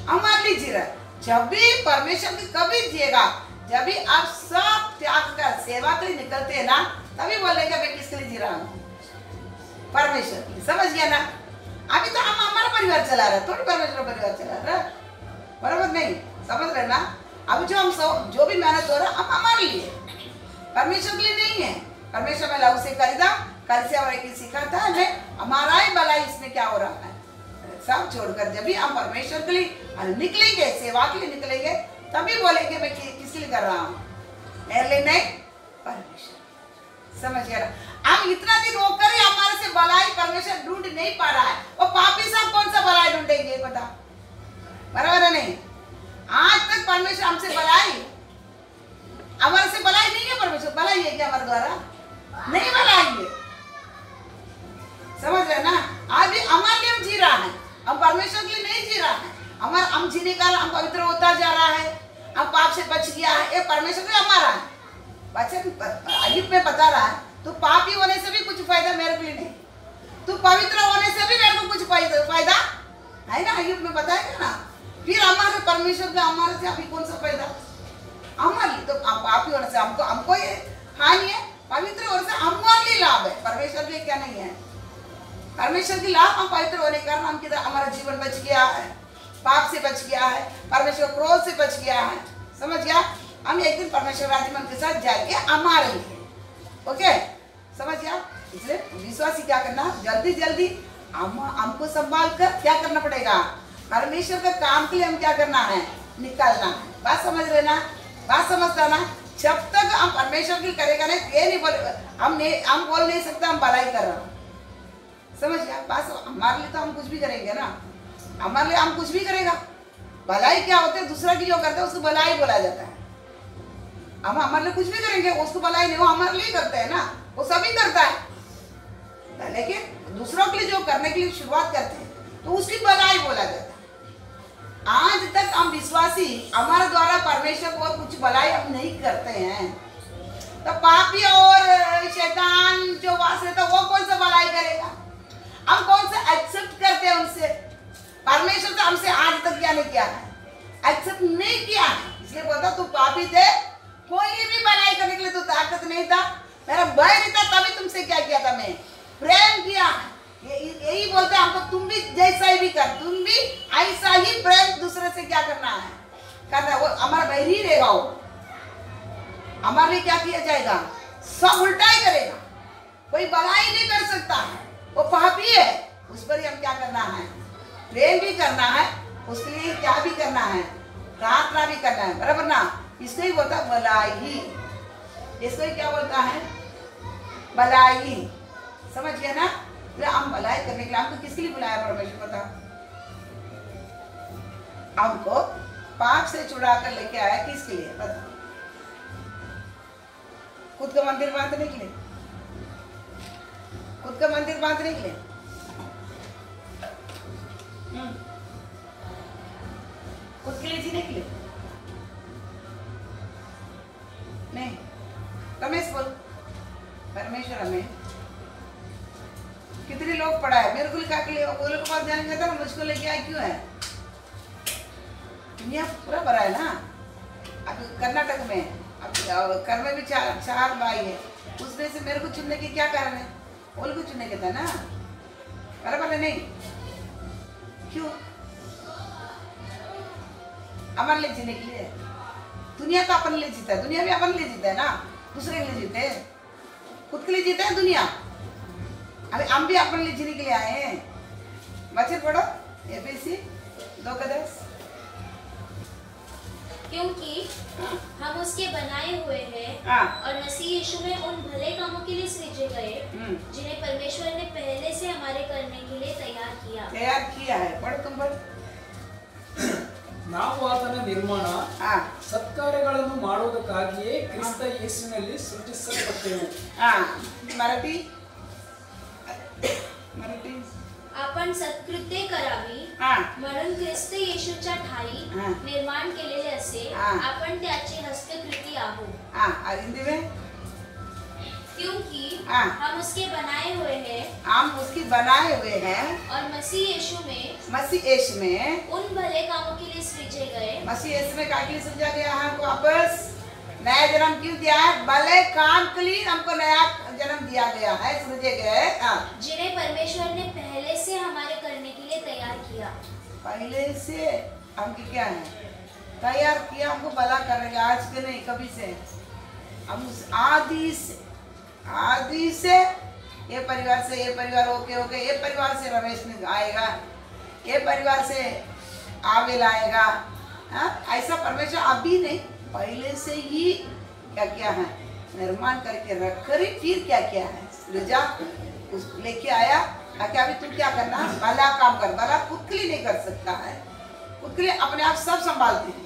A: हमारे लिए जी रहे। जब भी परमेश्वर की कभी जिएगा, जब भी आप सब त्याग कर सेवा के लिए निकलते हैं ना, तभी बोलेंगे मैं किसके लिए जी रहा हूँ, परमेश्वर के लिए। समझ गया ना। अभी तो हम हमारा परिवार चला रहे, थोड़ी परमेश्वर परिवार चला रहे, बराबर नहीं, समझ रहे ना। अभी जो हम जो भी मेहनत हो रहा है हम हमारे लिए, परमेश्वर के लिए नहीं है। परमेश्वर में लहू से खरीदा, कल से और एक सिखाता है, मैं हमारा ही भलाई इसमें क्या हो रहा है, सब छोड़कर जब भी हम परमेश्वर के लिए निकलेंगे, सेवा के लिए निकलेंगे, तभी बोलेंगे मैं किसके लिए कर रहा हूँ, मेरे लिए नहीं, परमेश्वर। समझ गया। हम इतना दिन होकर ही हमारे से भलाई परमेश्वर ढूंढ नहीं पा रहा है, वो पापी सब कौन सा भलाई ढूंढेंगे, पता, बराबर है नहीं। आज तक परमेश्वर हमसे भलाई, हमारे से भलाई नहीं है, परमेश्वर भलाई है क्या हमारे द्वारा, नहीं भलाई है। समझ रहे ना। आज भी हमारे लिए हम जी रहा है, हम परमेश्वर के लिए नहीं जी रहा है। हम जीने का हम पवित्र होता जा रहा है, हम पाप से बच गया है, ये परमेश्वर से हमारा है। वचन अय्यूब में बता रहा है, तू पापी होने से भी कुछ फायदा मेरे के लिए नहीं, तू पवित्र होने से भी मेरे को कुछ फायदा है ना, अय्यूब में बताएगा ना। फिर हमारे परमेश्वर का हमारे से अभी कौन सा फायदा, हमारे लिए तो पापी होने से हमको ये हानि है, पवित्र होने से हमारे लिए लाभ है, परमेश्वर के लिए क्या नहीं है। परमेश्वर की लाभ, हम पवित्र होने के कारण हम किधर, हमारा जीवन बच गया है, पाप से बच गया है, परमेश्वर क्रोध से बच गया है। समझ गया। हम एक दिन परमेश्वर राज्य में उनके साथ जाएंगे हमारे लिए, ओके, समझ गया। इसलिए विश्वासी क्या करना, जल्दी जल्दी हमको संभाल कर क्या करना पड़ेगा, परमेश्वर के काम के लिए हम क्या करना है, निकलना है। बात समझ रहे ना, बात समझता ना। जब तक हम परमेश्वर की करेगा नहीं, ये नहीं बोले, हम बोल नहीं सकते हम भलाई कर रहा हूँ। समझ गया। बात हमारे लिए तो हम कुछ भी करेंगे ना, हमारे लिए हम कुछ भी करेगा। भलाई क्या होता है, दूसरा की जो करता है उसको भलाई बोला जाता है। हम हमारे लिए कुछ भी करेंगे, उसको भलाई नहीं, वो हमारे लिए करते हैं ना, वो सभी करता है, लेकिन दूसरों के लिए जो करने के लिए शुरुआत करते हैं तो उसकी भलाई बोला जाता है। आज तक हम विश्वासी हमारे द्वारा परमेश्वर को कुछ भलाई हम नहीं करते हैं, तो पापी और शैतान जो वास रहता वो कौन सा भलाई करेगा, हम कौन सा एक्सेप्ट करते हैं उनसे। परमेश्वर तो हमसे आज तक क्या नहीं किया है, एक्सेप्ट नहीं किया है। इसलिए बोलता तू पापी थे, कोई भी भलाई करने के लिए तो ताकत नहीं था, मेरा भय नहीं था, तभी तुमसे क्या किया था, मैं प्रेम किया। यही बोलते हैं हमको, तुम भी जैसा ही भी कर, तुम भी ऐसा ही प्रेम दूसरे से क्या करना है, करना। वो हमारा बैरी रहेगा, वो हमारे लिए क्या किया जाएगा, सब उल्टा ही करेगा, कोई भलाई नहीं कर सकता है, वो पापी है। उस पर ही हम क्या करना है, प्रेम भी करना है, उसके लिए क्या भी करना है, प्रार्थना भी करना है, बराबर ना। इसको ही बोलता है भलाई, इसको ही क्या बोलता है, भलाई। समझ गया ना। तो हम भलाई करने के लिए हमको किसके लिए बुलाया परमेश्वर बता, हमको पाप से छुड़ा कर लेके आया किसके लिए बता, खुद का मंदिर बांधने के लिए, खुद का मंदिर बांधने के लिए, खुद के लिए जीने के लिए नहीं। रमेश बोल, परमेश्वर हमें कितने लोग पढ़ा है, मेरे को लिखा के लिए वो लोग के पास जाने का था, मुझको लेके आए क्यों है, दुनिया पूरा भरा है ना। अब कर्नाटक में अब कर में भी चार भाई है, उसमें से मेरे को चुनने के क्या कारण है, वो लोग को चुनने के था ना, बराबर है नहीं, क्यों, अपन ले जीने के लिए। दुनिया तो अपन ले जीता है, दुनिया भी अपन ले जीता है ना, दूसरे के लिए जीते हैं, खुद के लिए जीते हैं दुनिया। अरे हम भी अपन लिए जीने के लिए आए हैं। बच्चे पढ़ो एबीसी 2 का 10।
B: क्योंकि हम उसके बनाए हुए हैं और मसीह यीशु में उन भले कामों के लिए सृजे गए जिन्हें परमेश्वर ने पहले से हमारे करने के लिए तैयार किया
A: है। पढ़ तुम पढ़।
E: ನಾವು ಆತನ ನಿರ್ಮಾಣ ಸತ್ಕಾರ್ಯಗಳನ್ನು ಮಾಡುವುದಕ್ಕಾಗಿಯೇ ಕ್ರಿಸ್ತ ಯೇಸುವಿನಲ್ಲಿ ಸೃಷ್ಟಿಸಲ್ಪಟ್ಟೆವು.
A: मराठी
B: आपण सत्कृत्ये करावी म्हणून ख्रिस्त येशूच्या ठाई निर्माण केलेले असे आपण त्याची हस्तकृती आहोत.
A: हिंदी में
B: क्योंकि हम उसके बनाए हुए हैं,
A: हम उसकी बनाए हुए हैं
B: और मसीह यीशु में उन भले कामों के लिए सृजे गए।
A: मसीह यीशु में क्या के लिए सृजा गया है, हमको वापस नया जन्म क्यों दिया है, भले काम के लिए हमको नया जन्म दिया गया है, सृजे गए,
B: जिन्हें परमेश्वर ने पहले से हमारे करने के लिए तैयार किया।
A: पहले से हमको क्या है तैयार किया, हमको भला करेंगे, आज के नहीं कभी से। हम उस आदि से ये परिवार से ये परिवार ओके ये परिवार से रमेश आएगा, ये परिवार से आवेल आएगा, ऐसा परमेश्वर अभी नहीं पहले से ही क्या किया है, निर्माण करके रख कर फिर क्या किया है, सृजा उस लेके आया। ताकि अभी तुम क्या करना, भला काम कर। भला खुद के लिए नहीं कर सकता है, खुद के लिए अपने आप सब संभालते हैं,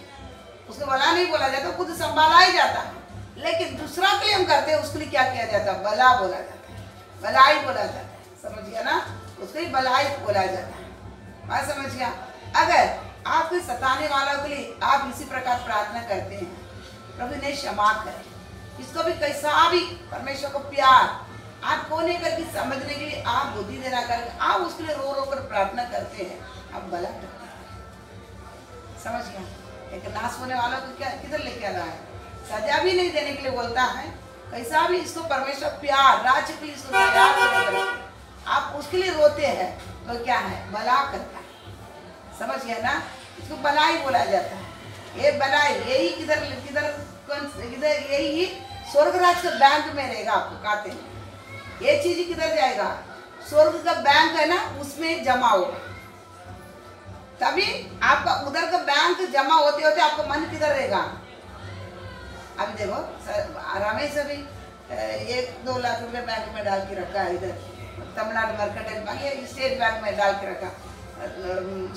A: उसको भला नहीं बोला जाता, खुद संभाला ही जाता है। लेकिन दूसरा के लिए हम करते हैं, उसके लिए क्या किया जाता है, भला बोला जाता है, भलाई बोला जाता है। समझ गया ना, उसको ही भलाई बोला जाता है। बात समझ गया। अगर आप कोई सताने वालों के लिए आप इसी प्रकार प्रार्थना करते हैं, प्रभु ने क्षमा करे, इसको भी कैसा भी परमेश्वर को प्यार आप कोने करके समझने के लिए आप बुद्धि देना करके आप उसके लिए रो रो कर प्रार्थना करते हैं, आप भला करते हैं। समझ गया। एक नाश होने वालों को क्या किधर लेके आ रहा है, सजा भी नहीं देने के लिए बोलता है, कैसा भी इसको परमेश्वर प्यार राज्य के लिए इसको तैयार करके आप उसके लिए रोते हैं, तो क्या है, भला करता है। समझ गया ना, इसको भलाई बोला जाता है। ये भलाई यही किधर किधर किधर यही स्वर्ग राज के बैंक में रहेगा, आपको खाते में ये चीज किधर जाएगा, स्वर्ग का बैंक है ना, उसमें जमा होगा, तभी आपका उधर का बैंक जमा होते होते आपका मन किधर रहेगा। अभी देखो रमेश अभी 1-2 लाख रुपए बैंक में डाल के रखा है, इधर तमिलनाडु मर्केंटाइल बैंक या स्टेट बैंक में डाल के रखा।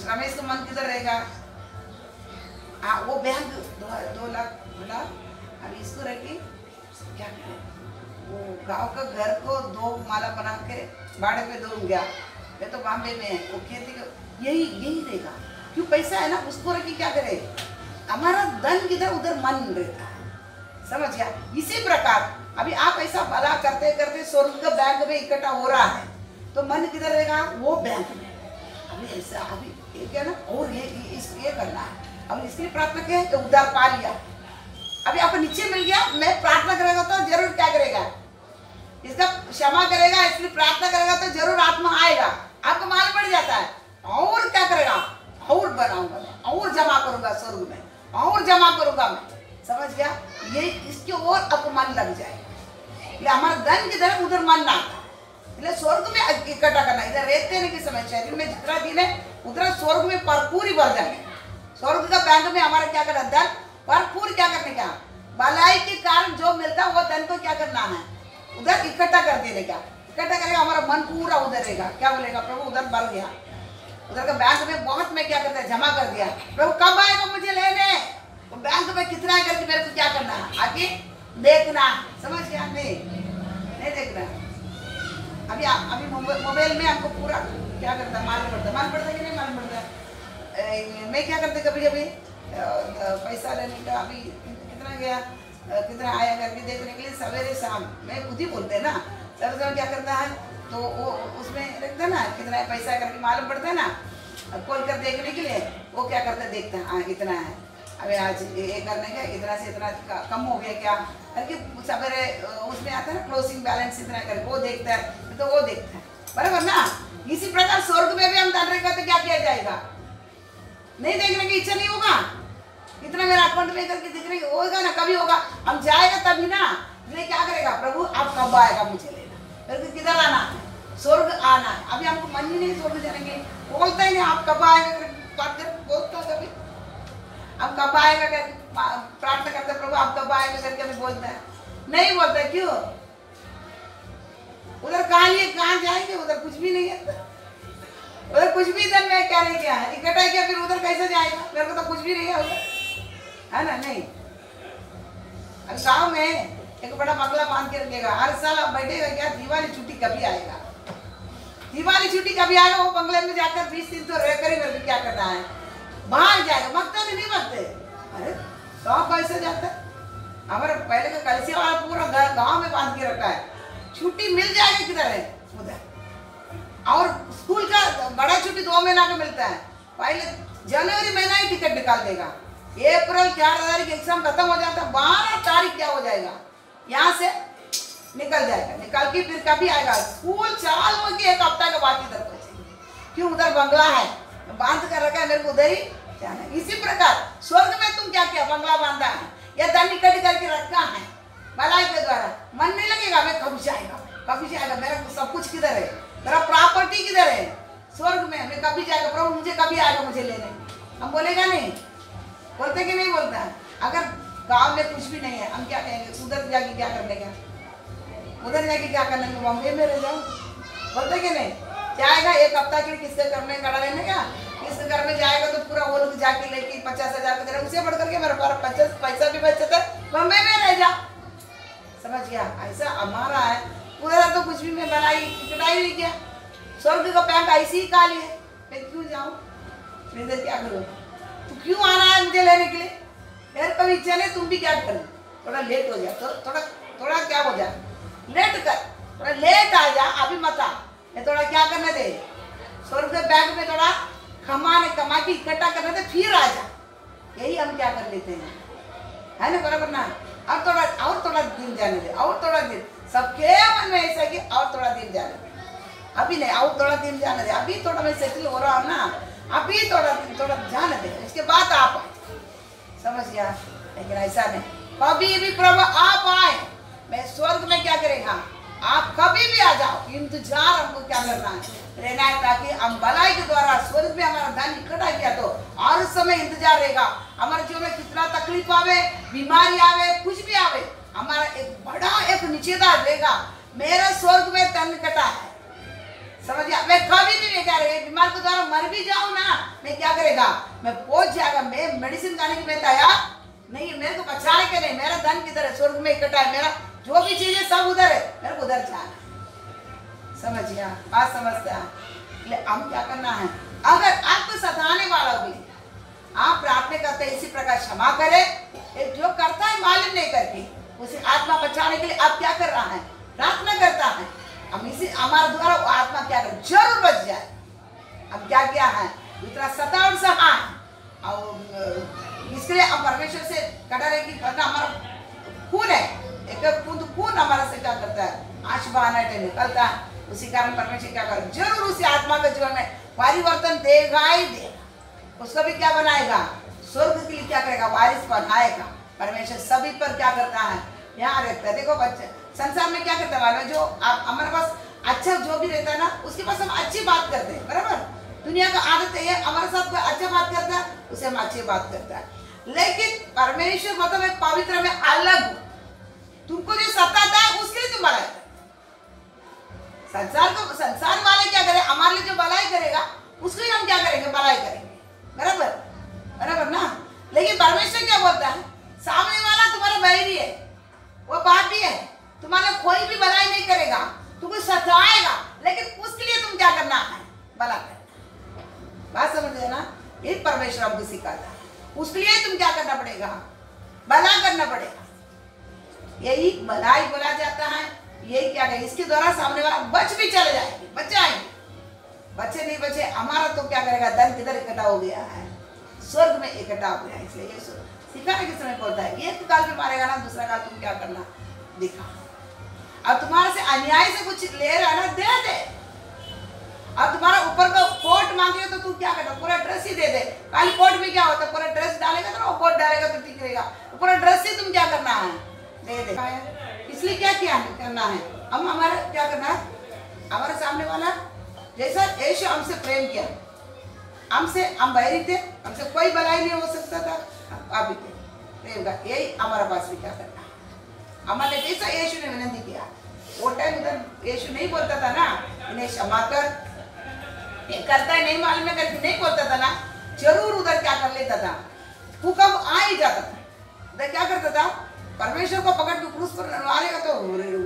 A: रमेश का मन किधर रहेगा, वो बैंक 2 लाख बोला, अभी इसको रखी क्या करें, वो गांव का घर को 2 माला बना के भाड़े पे दूंगा, ये तो बॉम्बे में है, वो खेती का यही रहेगा, क्यों पैसा है ना, उसको रखी क्या करे, हमारा धन किधर उधर मन रहता है। समझ गया। इसी प्रकार अभी आप ऐसा भला करते करते स्वर्ग का बैंक में इकट्ठा हो रहा है, तो मन किधर रहेगा, वो बैंक में। अभी ऐसा अभी ये क्या ना, और ये करना है, अब इसके लिए प्रार्थना किया तो उद्धार पा लिया, अभी आपको नीचे मिल गया, मैं प्रार्थना करेगा तो जरूर क्या करेगा, इसका क्षमा करेगा, इसलिए प्रार्थना करेगा तो जरूर आत्मा आएगा, आपको मालूम पड़ जाता है, और क्या करेगा, और बनाऊंगा मैं, और जमा करूंगा स्वर्ग में, और जमा करूंगा मैं। समझ गया। ये इसके और आपको मन लग जाएगा, हमारा धन किधर उधर मन ना आता, इसलिए स्वर्ग में इकट्ठा करना, इधर रहते नहीं की समय शरीर में जितना दिन है उधर स्वर्ग में पूरी भर जाए, स्वर्ग का बैंक में हमारा क्या करना, धन भरपूर क्या करने का, भलाई के कारण जो मिलता है वो धन को क्या करना है, उधर इकट्ठा कर देने का, इकट्ठा करेगा, हमारा मन पूरा उधर रहेगा। क्या बोलेगा प्रभु, उधर भर गया, उधर का बैंक में बहुत मैं क्या करता है, जमा कर दिया, प्रभु कब आएगा मुझे लेने, वो बैंक में कितना है करके मेरे को क्या करना है, आगे देखना, समझ गया, नहीं देखना। अभी मोबाइल में हमको पूरा क्या करता है, मालूम पड़ता है कि नहीं मालूम पड़ता है। मैं क्या करते कभी कभी पैसा लेने का, अभी कितना गया कितना आया करके देखने के लिए सवेरे शाम मैं खुद ही बोलते हैं ना, सवेरे क्या करता है तो वो उसमें रखता है ना कितना पैसा करके मालूम पड़ता है ना, खोल कर देखने के लिए वो क्या करता है, देखता है हाँ इतना है, अभी आज ये करने का इतना से इतना कम हो गया क्या करके सवेरे उसमें आता है ना क्लोजिंग बैलेंस इतना करके वो देखता है, तो वो देखता है बराबर ना। इसी प्रकार स्वर्ग में भी हम धन रहेगा तो क्या किया जाएगा, नहीं देखने की इच्छा नहीं होगा, इतना मेरा अकाउंट में करके दिखने की होगा ना, कभी होगा, हम जाएगा तभी ना, इसलिए क्या करेगा प्रभु आप कब आएगा मुझे लेना, फिर किधर आना है, स्वर्ग आना है। अभी हमको मन ही नहीं स्वर्ग जाएंगे, बोलता ही नहीं आप कब आएगा, बात कर बोलता कभी आप कब आएगा करके प्रार्थना करते प्रभु आप कब आएगा करके हमें बोलता है, नहीं बोलता, क्यों, उधर कहाँ जाएंगे, उधर कुछ भी नहीं है, उधर कुछ भी धन में क्या नहीं किया है, इकट्ठा किया, फिर उधर कैसे जाएगा, मेरे को तो कुछ भी नहीं है उधर, है ना, नहीं। अरे गाँव में एक बड़ा बंगला बांध के रखेगा, हर साल आप बैठेगा क्या, दिवाली छुट्टी कभी आएगा, दिवाली छुट्टी कभी आएगा, वो बंगले में जाकर 20 दिन तो रह कर ही मेरे को क्या करना है, बाहर जाएगा, मगता नहीं मगते, अरे गाँव कैसे जाता है, हमारे पहले का कलसिया वाला पूरा गाँव में बांध के रखा है, छुट्टी मिल जाएगी किधर है उधर, और स्कूल का बड़ा छुट्टी 2 महीना का मिलता है, पहले जनवरी महीना ही टिकट निकाल देगा, अप्रैल 4 तारीख एग्जाम खत्म हो जाता है, 12 तारीख क्या हो जाएगा, यहाँ से निकल जाएगा, निकल के फिर कभी आएगा, स्कूल चालू होगी 1 हफ्ता के बाद इधर पहुंचेगी, क्यों उधर बंगला है बांध कर रखा है, मेरे को उधर ही जाना है। इसी प्रकार स्वर्ग में तुम क्या किया, बंगला बांधा है या धन इकट्ठी करके रखा है भलाई के द्वारा, मन नहीं लगेगा मैं कभी जाएगा, मेरा सब कुछ किधर है, मेरा प्रॉपर्टी किधर है, स्वर्ग में, मैं कभी जाएगा प्रभु मुझे कभी आएगा मुझे लेने, हम बोलेगा नहीं, बोलते कि नहीं बोलता है। अगर गांव में कुछ भी नहीं है हम क्या कहेंगे, उधर जाके क्या कर लेगा, उधर जाके क्या करने के, बॉम्बे में रह जाओ, बोलते कि नहीं, जाएगा 1 हफ्ता के लिए किसके घर में खड़ा रहने का, किसके घर में जाएगा तो पूरा वो लोग जाके लेके 50,000 का दे रहा, उसे बढ़ करके मेरे पास 50 पैसा भी बचता है, बॉम्बे में रह जा, समझ गया, ऐसा हमारा है, पूरा तो कुछ भी मैं बनाई कटाई नहीं किया, स्वर्ग का बैंक ऐसे ही काली है, मैं क्यों जाऊँ, मैं इधर क्या करूँ, तो क्यों आना है मुझे लेने के लिए, मेरे को इच्छा नहीं, तुम भी क्या करो, थोड़ा लेट हो जाए, तो थोड़ा क्या हो जाए, लेट कर, थोड़ा लेट आ जा, अभी मत आ, मैं थोड़ा क्या करने दे, स्वर्ग के बैंक में थोड़ा कमा के इकट्ठा करने दे, फिर आ जा, यही हम क्या कर लेते हैं, है ना, बराबर ना, और थोड़ा दिन जाने दे, और थोड़ा दिन, सबके मन में ऐसा कि और थोड़ा दिन जाने दे, अभी नहीं, और थोड़ा दिन जाने दे, अभी थोड़ा मैं सेटल हो रहा हूँ ना, अभी थोड़ा जाने दे, इसके बाद आप समझ गया, लेकिन ऐसा नहीं, कभी भी प्रभु आप आए, मैं स्वर्ग में क्या करेगा, आप कभी भी आ जाओ, इंतजार हमको क्या करना है, रहना है, ताकि हम भलाई के द्वारा स्वर्ग में हमारा धन इकट्ठा किया तो और उस समय इंतजार रहेगा, हमारे जीवन में कितना तकलीफ आवे, बीमारी आवे, कुछ भी आवे, हमारा एक बड़ा एक निश्चयता रहेगा, मेरा स्वर्ग में धन इकट्ठा है, समझ गया, मैं कभी भी नहीं क्या रहेगा, बीमार के द्वारा मर भी जाऊं ना, मैं क्या करेगा, मैं पहुंच जाएगा, मैं मेडिसिन खाने की मैं तैयार नहीं, मेरे को बचाने के नहीं, मेरा धन किधर है, स्वर्ग में इकट्ठा है, मेरा जो भी चीजें सब उधर है, मेरे को उधर जाना, समझ गया, बात समझता है, हम क्या करना है, अगर आपको सताने वाला भी आप प्रार्थना करते हैं, इसी प्रकार क्षमा करे, जो करता है मालूम नहीं करके, उसे आत्मा बचाने के लिए आप क्या कर रहा है, प्रार्थना करता है, हम इसी हमारे द्वारा आत्मा क्या करे, जरूर बच जाए, हम क्या किया है, इतना सता और सहा, और इसके लिए हम परमेश्वर से कटा रहे कि हमारा खून है, एक खून हमारा से क्या करता है, आशुभाना निकलता है, उसी कारण परमेश्वर क्या करे, जरूर उसी आत्मा के जीवन में परिवर्तन देगा ही देगा, उसको भी क्या बनाएगा, स्वर्ग के लिए क्या करेगा, वारिस बनाएगा, परमेश्वर सभी पर क्या करता है, यहाँ रहता है। देखो बच्चे संसार में क्या करता है मालूम है, जो आप हमारे पास अच्छा जो भी रहता है ना, उसके पास हम अच्छी बात करते हैं, बराबर, दुनिया का आदत है हमारे साथ कोई अच्छा बात करता है उसे हम अच्छी बात करता है। लेकिन परमेश्वर मतलब एक पवित्र में अलग हो, तुमको जो सताता है उसके लिए तुम भलाई करो। संसार वाले क्या करे, हमारे लिए जो भलाई करेगा उसके लिए हम क्या करेंगे, भलाई करेंगे, बराबर बराबर ना। लेकिन परमेश्वर क्या बोलता है, सामने वाला तुम्हारा बैरी है, वो पापी है, तुम्हारे कोई भी भलाई नहीं करेगा, तुमको सताएगा, लेकिन उसके लिए तुम क्या करना है, भला करना। बात समझ रहे ना, ये परमेश्वर हमको सिखाता है। उसके लिए तुम क्या करना पड़ेगा, भला करना पड़ेगा। यही भलाई बोला जाता है। यही क्या है, इसके द्वारा सामने वाला बच भी चले जाएंगे, बच जाएंगे। बचे नहीं बचे, हमारा तो क्या करेगा, धन किधर इकट्ठा हो गया है, स्वर्ग में इकट्ठा हो गया है। इसलिए ये सिखाने के समय बोलता है, एक काल में मारेगा ना, दूसरा काल तुम क्या करना दिखा। अब तुम्हारे से अन्याय से कुछ ले रहा है ना, दे दे। अब तुम्हारा ऊपर का कोट मांगे तो तू क्या करना, पूरा ड्रेस ही दे दे। खाली कोट में क्या होता है, पूरा ड्रेस डालेगा तो कोट डालेगा तो ठीक रहेगा, पूरा ड्रेस ही तुम क्या करना है, दे दे। इसलिए क्या क्या करना है, हम हमारा क्या करना है, हमारे सामने वाला जैसा यीशु हमसे प्रेम किया, हमसे हम बैरी थे, हमसे कोई भलाई नहीं हो सकता था, आप थे प्रेम का, यही हमारा पास भी क्या करना है। हमारे जैसा यीशु ने विनती किया, वो टाइम उधर यीशु नहीं बोलता था ना, इन्हें क्षमा कर, ये करता है नहीं मालूम है करके नहीं बोलता था ना, जरूर उधर क्या कर लेता था, भूकंप आ ही जाता था। उधर क्या करता था, परमेश्वर को पकड़ के क्रूस पर मारेगा तो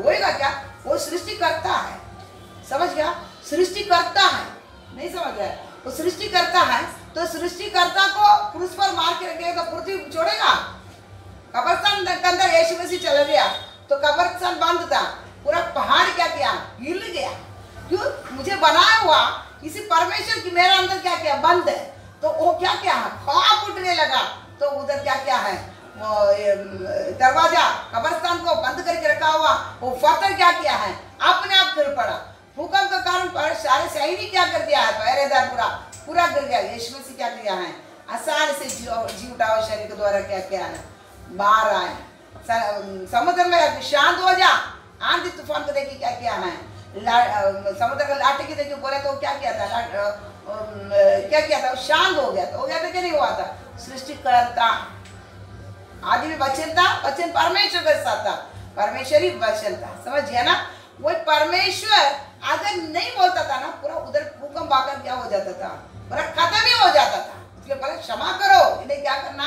A: होएगा क्या, वो सृष्टि करता है, समझ गया, सृष्टि करता है, नहीं समझ रहा है, वो सृष्टि करता है, तो सृष्टिकर्ता को क्रूस पर मार के रखेगा तो पृथ्वी छोड़ेगा। कब्रिस्तान के अंदर यीशु मसीह चला गया तो कब्रिस्तान बंद था, पूरा पहाड़ क्या किया, हिल गया। क्यों, मुझे बनाया हुआ किसी परमेश्वर की मेरे अंदर क्या किया, बंद है, तो वो क्या क्या है, खौफ उठने लगा। तो उधर क्या क्या है, दरवाजा कब्रिस्तान को बंद करके रखा हुआ वो पत्थर क्या किया है, अपने आप गिर पड़ा। भूकंप के कारण पर सारे सैनिक क्या कर दिया है, पहरेदार पूरा गिर गया। यीशु मसीह क्या किया है, आसान से जी उठाओ शरीर के द्वारा क्या किया है, बाहर आए। समुद्र में शांत हो जा, आंधी तूफान को देखिए क्या किया है, समुद्र का लाठी की देखिए बोले तो क्या किया था, क्या किया था, शांत हो गया था, हो गया था कि नहीं हुआ था। सृष्टिकर्ता आदि में वचन था, वचन परमेश्वर के साथ था, परमेश्वरी वचन था, समझ गया ना। वो परमेश्वर अगर नहीं बोलता था ना, पूरा उधर भूकंप आकर क्या हो जाता था, पूरा खत्म ही हो जाता था। इसलिए बोले क्षमा करो, इन्हें क्या करना,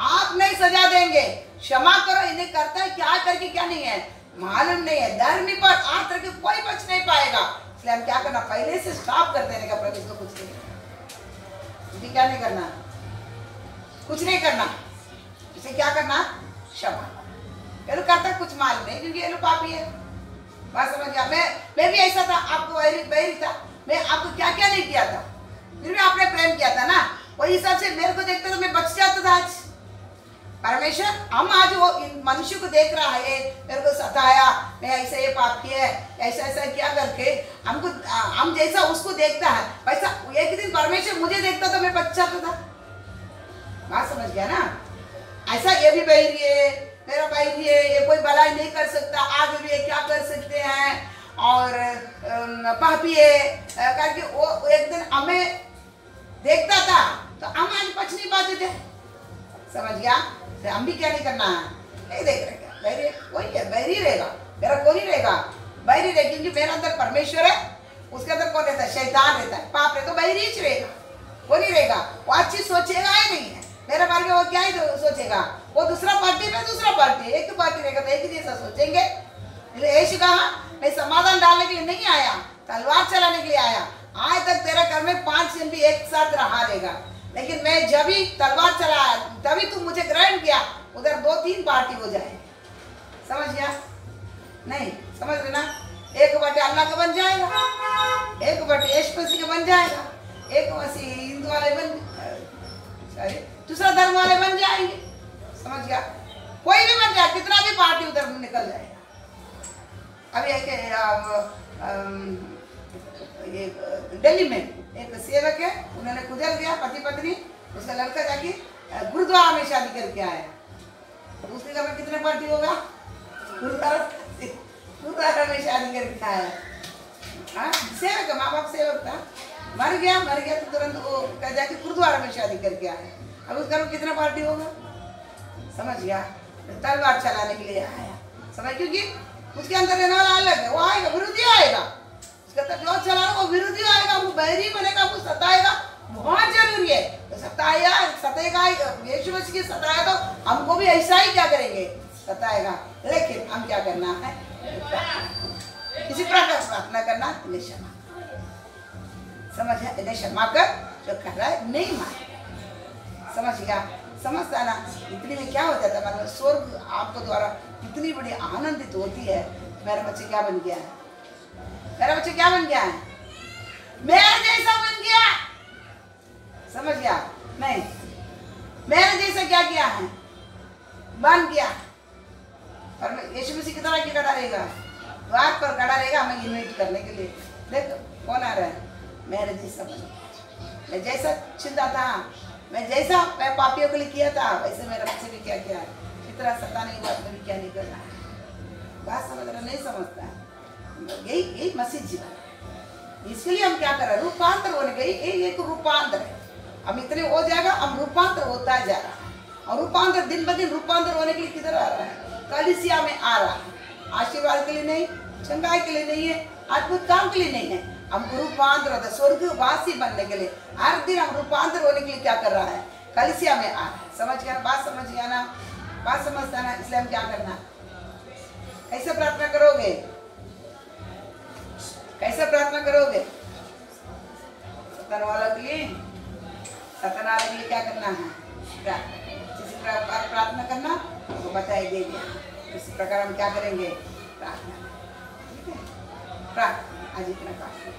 A: आप नहीं सजा देंगे, क्षमा करो, इन्हें करता है क्या करके क्या नहीं है मालूम नहीं है, धर्मी पर आज तक कोई बच नहीं पाएगा। इसलिए हम क्या करना, पहले से स्टॉप कर देने का, प्रभु को कुछ नहीं, क्या नहीं करना, कुछ नहीं करना, इसे क्या करना, क्षमा। ये लोग करता कुछ मालूम नहीं, क्योंकि ये लोग पापी है। बात समझ गया। मैं भी ऐसा था, आपको वही था, मैं आपको क्या क्या नहीं किया था, फिर भी आपने प्रेम किया था ना, वही हिसाब से मेरे को देखते तो मैं बच जाता था। आज परमेश्वर हम आज वो मनुष्य को देख रहा है, मेरे को सताया, मैं ऐसे ये पाप किया, ऐसा ऐसा क्या करके हमको, हम जैसा उसको देखता है वैसा एक दिन परमेश्वर मुझे देखता तो मैं बच जाता था। बात समझ गया ना। ऐसा ये भी बैरी है, मेरा बैरी है, ये कोई भलाई नहीं कर सकता, आगे भी ये क्या कर सकते हैं, और पापी है करके वो एक दिन हमें देखता था तो हम आज बच नहीं पाते थे, समझ गया। तो हम भी क्या नहीं करना है, नहीं देख रहे, बैरी कोई है, बैरी रहेगा, मेरा कोई रहेगा, बैरी रहेगा, क्योंकि मेरे अंदर परमेश्वर है, उसके अंदर कौन रहता है, शैतान रहता है, पाप है, तो बैरी ही रहेगा, वो नहीं रहेगा, वो अच्छी सोचेगा ही नहीं है मेरे बारे में, वो क्या ही सोचेगा, वो दूसरा पार्टी में दूसरा पार्टी, एक पार्टी रहेगा तो एक ही जैसा सोचेंगे। यीशु कहा मैं समाधान डालने के लिए नहीं आया, तलवार चलाने के लिए आया, आज तक तेरे घर में 5 जन भी एक साथ रहा रहेगा, लेकिन मैं जब भी तलवार चलाया तभी तू मुझे ग्रहण किया, उधर 2-3 पार्टी हो जाए, समझ गया नहीं, समझ लेना। एक पार्टी अल्लाह का बन जाएगा, एक पार्टी यीशु मसीह का बन जाएगा, एक मसीह हिंदू वाले दूसरा धर्म वाले बन जाएंगे, समझ गया। कोई भी बन जाए, कितना भी पार्टी उधर निकल जाएगा। अभी एक दिल्ली में एक सेवक है, उन्होंने गुजर गया, पति पत्नी, उसका लड़का जाके गुरुद्वारा में शादी करके आया, उसके घर में कितने पार्टी होगा, गुरुद्वारा में शादी करके आया। हाँ, सेवक, माँ बाप सेवक था, मर गया तो तुरंत वो जाके गुरुद्वारा में शादी करके आया। अब उस घर में कितना पार्टी होगा, समझ गया? तलवार चलाने के लिए आया, समझ, क्योंकि उसके अंदर रहने वाला अलग है, वो आएगा, विरोधी आएगा, उसका तलवार चला रहा, वो विरोधी आएगा, वो बैरी बनेगा, वो सताएगा, बहुत जरूरी है। तो सताएगा, यीशु मसीह की सताया तो हमको भी ऐसा ही क्या करेंगे, सताएगा। लेकिन हम क्या करना है, किसी प्रकार प्रार्थना करना, इन्हें क्षमा, समझ है, इन्हें क्षमा कर, जो कर रहा है नहीं मान, समझ गया? समझता ना? इतनी में क्या हो जाता है, मतलब स्वर्ग आपको द्वारा इतनी बड़ी आनंदित होती है। मेरा बच्चे क्या बन गया है, मेरा बच्चे क्या बन गया है, मेरा जैसा बन गया, समझ गया? नहीं, मेरे जैसा क्या किया है, बन गया। और यीशु मसीह की तरह खड़ा रहेगा, द्वार पर खड़ा रहेगा हमें इन्वाइट करने के लिए। देखो कौन आ रहा है, मेरे जैसा बन गया। मैं जैसा चिंता था, मैं जैसा मैं पापियों के लिए किया था, वैसे मेरे बच्चे भी क्या किया है, इतना सताने की बात में भी क्या नहीं कर रहा है। बात समझ रहा, नहीं समझता है। यही मसीह जीवन, इसके लिए हम क्या कर रहे हैं, रूपांतर होने गई, एक रूपांतर है। हम इतने हो जाएगा, हम रूपांतर होता जा रहा है, और रूपांतर दिन ब दिन रूपांतर होने के लिए किधर आ रहा है, कलीसिया में आ रहा है। आशीर्वाद के लिए नहीं, चंगाई के लिए नहीं है, अद्भुत काम के लिए नहीं है, हम रूपांतर होता है, स्वर्गवासी बनने के लिए। हर दिन हम रूपांतर होने के लिए क्या कर रहा है, कलीसिया में आ रहा है। समझ गया, बात समझ गया ना, बात समझता ना? इसलिए हम क्या करना, कैसे प्रार्थना करोगे, कैसे प्रार्थना करोगे, सतन वालों के लिए, सतन वाले के लिए क्या करना है, किसी प्रकार प्रार्थना करना, तो बताई दे दिया। इसी प्रकार हम क्या करेंगे, प्रार्थना, ठीक है? प्रार्थना आज इतना काफी।